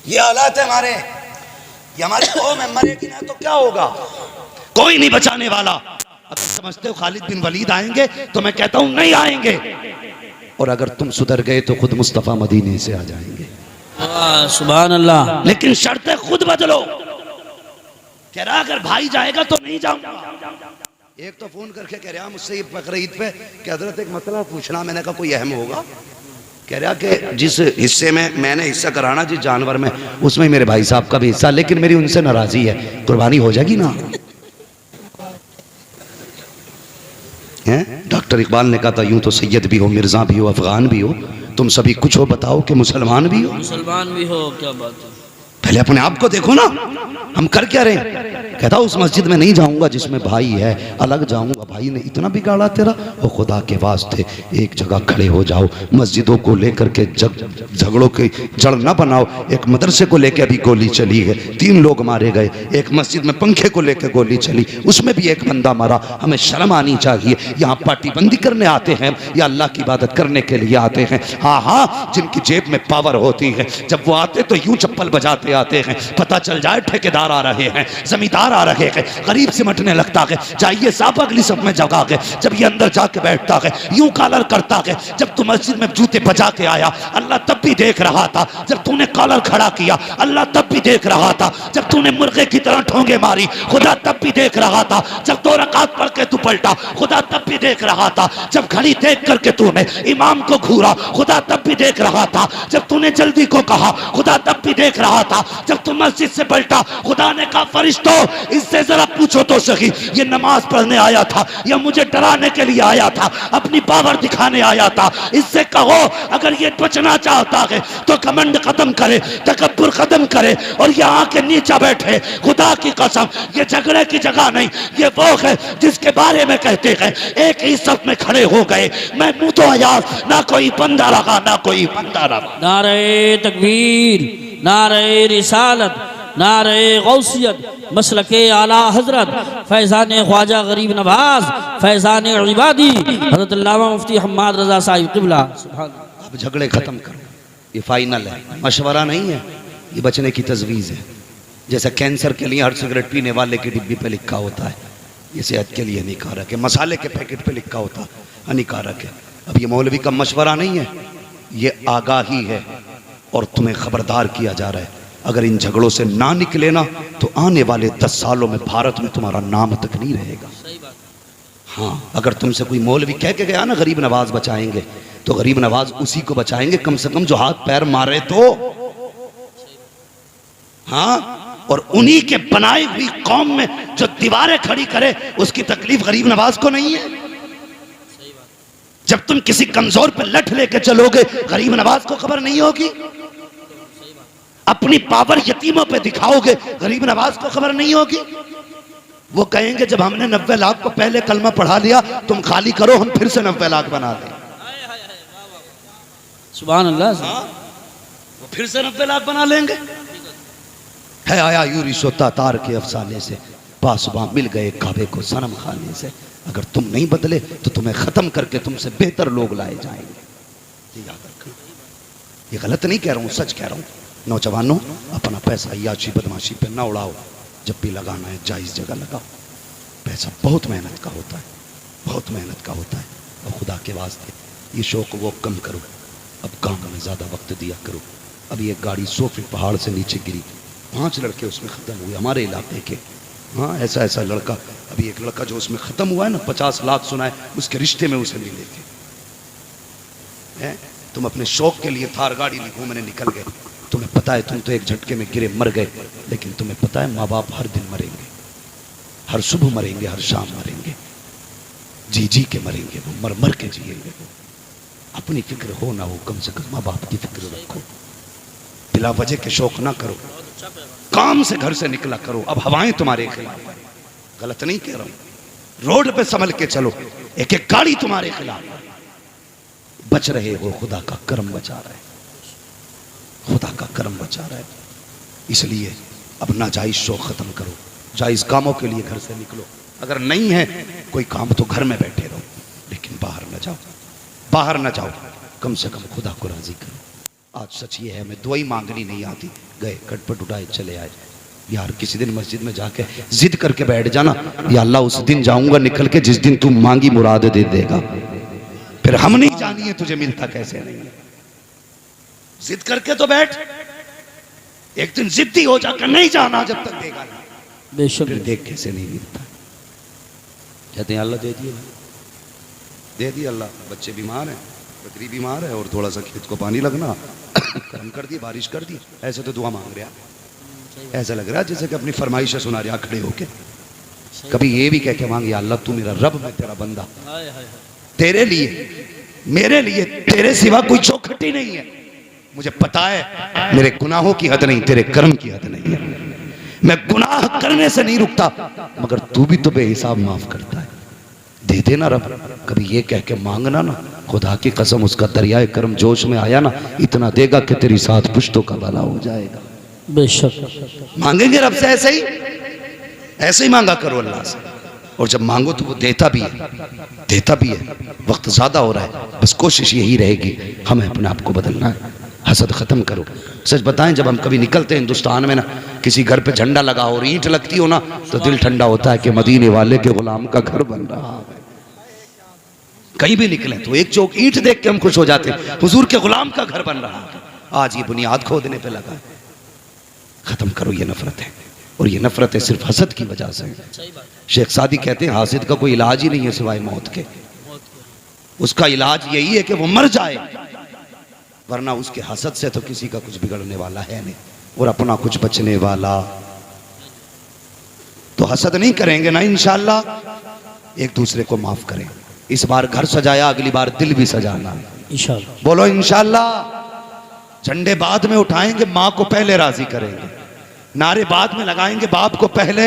ये हालात है हमारे, ये हमारी कौम है, मरेगी ना तो क्या होगा, कोई नहीं बचाने वाला। अगर समझते हो खालिद बिन वलीद आएंगे तो मैं कहता हूं नहीं आएंगे, और अगर तुम सुधर गए तो खुद मुस्तफा मदीने से आ जाएंगे। सुभान अल्लाह। लेकिन शर्तें खुद बदलो। कह रहा अगर भाई जाएगा तो नहीं जाऊंगा। एक तो फोन करके कह रहा मुझसे बकरीद ईद पे कि हजरत एक मसला पूछना, मैंने कहा कोई अहम होगा? कह रहा कि जिस हिस्से में मैंने हिस्सा कराना जिस जानवर में, उसमें मेरे भाई साहब का भी हिस्सा, लेकिन मेरी उनसे नाराजी है, कुर्बानी हो जाएगी ना? डॉक्टर इकबाल ने कहा था यूं तो सैयद भी हो, मिर्जा भी हो, अफगान भी हो, तुम सभी कुछ हो, बताओ कि मुसलमान भी हो। मुसलमान भी हो, क्या बात है। पहले अपने आप को देखो ना, हम कर क्या रहे हैं? कहता उस मस्जिद में नहीं जाऊंगा जिसमें भाई है, अलग जाऊंगा। भाई ने इतना बिगाड़ा तेरा, वो खुदा के वास्ते एक जगह खड़े हो जाओ। मस्जिदों को लेकर के झगड़ों की जड़ ना बनाओ। एक मदरसे को लेकर अभी गोली चली है, 3 लोग मारे गए। एक मस्जिद में पंखे को लेकर गोली चली, उसमें भी एक बंदा मरा। हमें शर्म आनी चाहिए। यहाँ पार्टीबंदी करने आते हैं या अल्लाह की इबादत करने के लिए आते हैं? हाँ हाँ, जिनकी जेब में पावर होती है, जब वो आते तो यूं चप्पल बजाते आते हैं, पता चल जाए ठेकेदार आ रहे हैं, जमींदार आ रहे हैं, गरीब सिमटने लगता है। जाइए साहब अगली सब में जगह के, जब ये अंदर जाके बैठता है यूं कॉलर करता है। जब तू मस्जिद में जूते बजा के आया, अल्लाह तब भी देख रहा था। जब तूने कॉलर खड़ा किया, अल्लाह तब भी देख रहा था। जब तूने मुर्गे की तरह ठोंगे मारी, खुदा तब भी देख रहा था। जब 2 रकात पढ़ के तू पलटा, खुदा तब भी देख रहा था। जब घड़ी देख करके तूने इमाम को घूरा, खुदा तब भी देख रहा था। जब तूने जल्दी को कहा, खुदा तब भी देख रहा था। जब तू मस्जिद से पलटा, खुदा ने कहा फरिश्तों इससे जरा पूछो तो सही, ये नमाज पढ़ने आया था या मुझे डराने के लिए आया था, अपनी पावर दिखाने आया था? इससे कहो अगर ये बचना चाहता है तो घमंड खत्म करे, तकब्बुर खत्म करे और यहाँ के नीचे बैठे। खुदा की कसम ये झगड़े की जगह नहीं, ये वो है जिसके बारे में कहते हैं एक ही सफ में खड़े हो गए, मैं मुंह तो आयाज, ना कोई बंदा रहा ना कोई बंदा रहा। नारे तकबीर, नारे रिसालत, नारे गौसियत, मसलके आला हजरत फैज़ान ख्वाजा गरीब नवाज, फैज़ान इबादी हज़रत अल्लामा मुफ्ती हम्माद रज़ा साहिब क़िबला। अब झगड़े खत्म करो, ये फाइनल है, मशवरा नहीं है, ये बचने की तजवीज़ है। जैसे कैंसर के लिए हर सिगरेट पीने वाले की डिब्बी पे लिखा होता है ये सेहत के लिए हानिकारक है, मसाले के पैकेट पे लिखा होता है हानिकारक है। अब ये मौलवी का मशवरा नहीं है, ये आगाही है और तुम्हें खबरदार किया जा रहा है। अगर इन झगड़ों से ना निकले ना तो आने वाले 10 सालों में भारत में तुम्हारा नाम तक नहीं रहेगा। हाँ, अगर तुमसे कोई मौलवी कह के गया ना गरीब नवाज बचाएंगे, तो गरीब नवाज उसी को बचाएंगे कम से कम जो हाथ पैर मारे तो। हाँ, और उन्हीं के बनाई हुई कौम में जो दीवारें खड़ी करे उसकी तकलीफ गरीब नवाज को नहीं है। जब तुम किसी कमजोर पे लठ लेके चलोगे गरीब नवाज को खबर नहीं होगी। अपनी पावर यतीमों पे दिखाओगे गरीब नवाज को खबर नहीं होगी। वो कहेंगे जब हमने 90 लाख को पहले कलमा पढ़ा लिया, तुम खाली करो, हम फिर से 90 लाख बना दें। सुभान अल्लाह। हाँ, वो फिर से 90 लाख बना लेंगे। है आया यूरिशो तातार के अफसाने से, पासबां मिल गए काबे को सनम खाने से। अगर तुम नहीं बदले तो तुम्हें ख़त्म करके तुमसे बेहतर लोग लाए जाएंगे। ये याद रखना। ये गलत नहीं कह रहा हूँ, सच कह रहा हूँ। नौजवानों, अपना पैसा याची बदमाशी पे ना उड़ाओ। जब भी लगाना है जायज़ जगह लगाओ। पैसा बहुत मेहनत का होता है, बहुत मेहनत का होता है। और खुदा के वास्ते ये शौक वो कम करो। अब काम में ज़्यादा वक्त दिया करो। अभी एक गाड़ी 100 फीट पहाड़ से नीचे गिरी, 5 लड़के उसमें ख़त्म हुए हमारे इलाके के। हाँ, ऐसा ऐसा लड़का, अभी एक लड़का जो उसमें ख़त्म हुआ है ना, 50 लाख सुना है, उसके रिश्ते में उसे मिले थे। तुम अपने शौक के लिए थार गाड़ी में घूमने निकल गए, तुम्हें पता है तुम तो एक झटके में गिरे मर गए, लेकिन तुम्हें पता है माँ बाप हर दिन मरेंगे, हर सुबह मरेंगे, हर शाम मरेंगे, जी जी के मरेंगे, वो मर मर के जिएंगे। वो अपनी फिक्र हो ना हो, कम से कम माँ बाप की फिक्र रखो। बिला वजह के शौक ना करो, काम से घर से निकला करो। अब हवाएं तुम्हारे खिलाफ है, गलत नहीं कह रहा हूं। रोड पे संभल के चलो, एक एक गाड़ी तुम्हारे खिलाफ है। बच रहे हो, खुदा का करम बचा रहा है, खुदा का करम बचा रहा है। इसलिए अब नाजायज शौक खत्म करो, जायज कामों के लिए घर से निकलो। अगर नहीं है कोई काम तो घर में बैठे रहो, लेकिन बाहर न जाओ, बाहर न जाओ। कम से कम खुदा को राजी करो। आज सच ये है, मैं दुआई मांगनी नहीं आती, गए खटपट उठाए चले आए। यार किसी दिन मस्जिद में जाके जिद करके बैठ जाना, या अल्लाह उस दिन जाऊंगा निकल के जिस दिन तू मांगी मुराद दे देगा। फिर हम नहीं जानिए तुझे मिलता कैसे नहीं है। जिद करके तो बैठ, एक दिन जिद्दी हो जाकर नहीं जाना जब तक देगा नहीं, बेशक फिर देख कैसे नहीं मिलता। कहते हैं अल्लाह दे दिए, दे दिए अल्लाह। बच्चे बीमार हैं, बकरी बीमार है, और थोड़ा सा खेत को पानी लगना, करम कर दी, बारिश कर दी। ऐसे तो दुआ मांग रहा, ऐसा लग रहा है जैसे कि अपनी फरमाइशें सुना रहा खड़े होके। कभी ये भी कह के मांग, या अल्लाह तू मेरा रब, मैं तेरा बंदा, तेरे लिए मेरे लिए तेरे सिवा कोई चौखटी नहीं है। मुझे पता है मेरे गुनाहों की हद नहीं, तेरे कर्म की हद नहीं है। मैं गुनाह करने से नहीं रुकता, मगर तू भी तो बेहिसाब माफ करता है। दे देना रब। कभी ये कह के मांगना ना, खुदा की कसम उसका दरियाए कर्म जोश में आया ना, इतना देगा कि तेरी 7 पुश्तों का भला हो जाएगा। बेशक मांगेंगे रब से ऐसे ही, ऐसे ही मांगा करो अल्लाह से। और जब मांगो तो वो देता भी है, देता भी है। वक्त ज़्यादा हो रहा है, बस कोशिश यही रहेगी हमें अपने आप को बदलना है। हसद ख़त्म करो। सच बताएं, जब हम कभी निकलते हैं हिंदुस्तान में ना, किसी घर पे झंडा लगा और ईंट लगती हो ना, तो दिल ठंडा होता है कि मदीने वाले के गुलाम का घर बन रहा है। कहीं भी निकले तो एक चौक ईंट देख के हम खुश हो जाते हैं, हुजूर के गुलाम का घर बन रहा है। आज ये बुनियाद खोदने पे लगा है। खत्म करो ये नफरत है, और ये नफरत है सिर्फ हसद की वजह से। शेख सादी कहते हैं हासिद का कोई इलाज ही नहीं है सिवाय मौत के। उसका इलाज यही है कि वो मर जाए, वरना उसके हसद से तो किसी का कुछ बिगड़ने वाला है नहीं, और अपना कुछ बचने वाला। तो हसद नहीं करेंगे ना इंशाअल्लाह। एक दूसरे को माफ करें। इस बार घर सजाया, अगली बार दिल भी सजाना है इंशाअल्लाह। बोलो इंशाअल्लाह। झंडे बाद में उठाएंगे, माँ को पहले राजी करेंगे। नारे बाद में लगाएंगे, बाप को पहले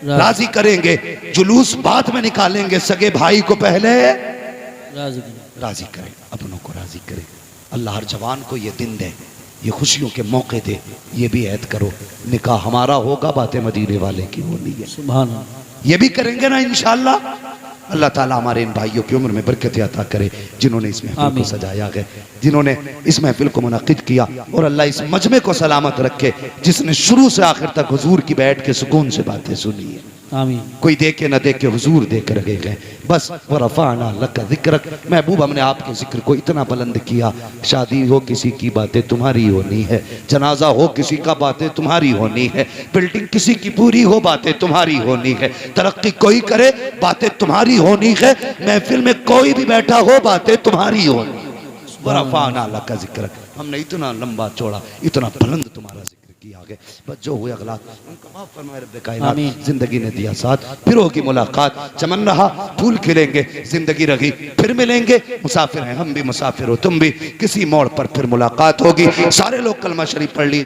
राजी करेंगे। जुलूस बाद में निकालेंगे, सगे भाई को पहले राजी करें, अपनों को राजी करें। अल्लाह हर जवान को ये दिन दे, ये खुशियों के मौके दे। ये भी ऐद करो, निकाह हमारा होगा, बातें मदीने वाले की होनी है। सुभान अल्लाह। ये भी करेंगे ना इंशाअल्लाह। अल्लाह ताला हमारे इन भाइयों की उम्र में बरकत अता करे, जिन्होंने इस महफिल को सजाया है, जिन्होंने इस महफिल को मुनाकिद किया। और अल्लाह इस मजमे को सलामत रखे, जिसने शुरू से आखिर तक हुजूर की बैठ के सुकून से बातें सुनी है। आमीन। कोई देखे न देखे, हुजूर देख रहे गए। बस वो रफ़ाना लका ज़िक्रक। महबूब, हमने आपके जिक्र को इतना बुलंद किया। शादी हो किसी की, बातें तुम्हारी होनी है। जनाजा हो किसी का, बातें तुम्हारी होनी है। बिल्डिंग किसी की पूरी हो, बातें तुम्हारी होनी है। तरक्की कोई करे, बातें तुम्हारी होनी है। महफिल में कोई भी बैठा हो, बातें तुम्हारी होनी है। वो रफ़ाना लका ज़िक्रक। हमने इतना लंबा चौड़ा, इतना बुलंद तुम्हारा जिक्र किया आगे। बस जो हुए अगला उनको माफ फरमाए रब्बे कायनात। जिंदगी ने दिया साथ, फिर होगी मुलाकात। चमन रहा फूल खिलेंगे, जिंदगी रही फिर मिलेंगे। मुसाफिर हैं हम भी, मुसाफिर हो तुम भी, किसी मोड़ पर फिर मुलाकात होगी। सारे लोग कलमा शरीफ पढ़ ली।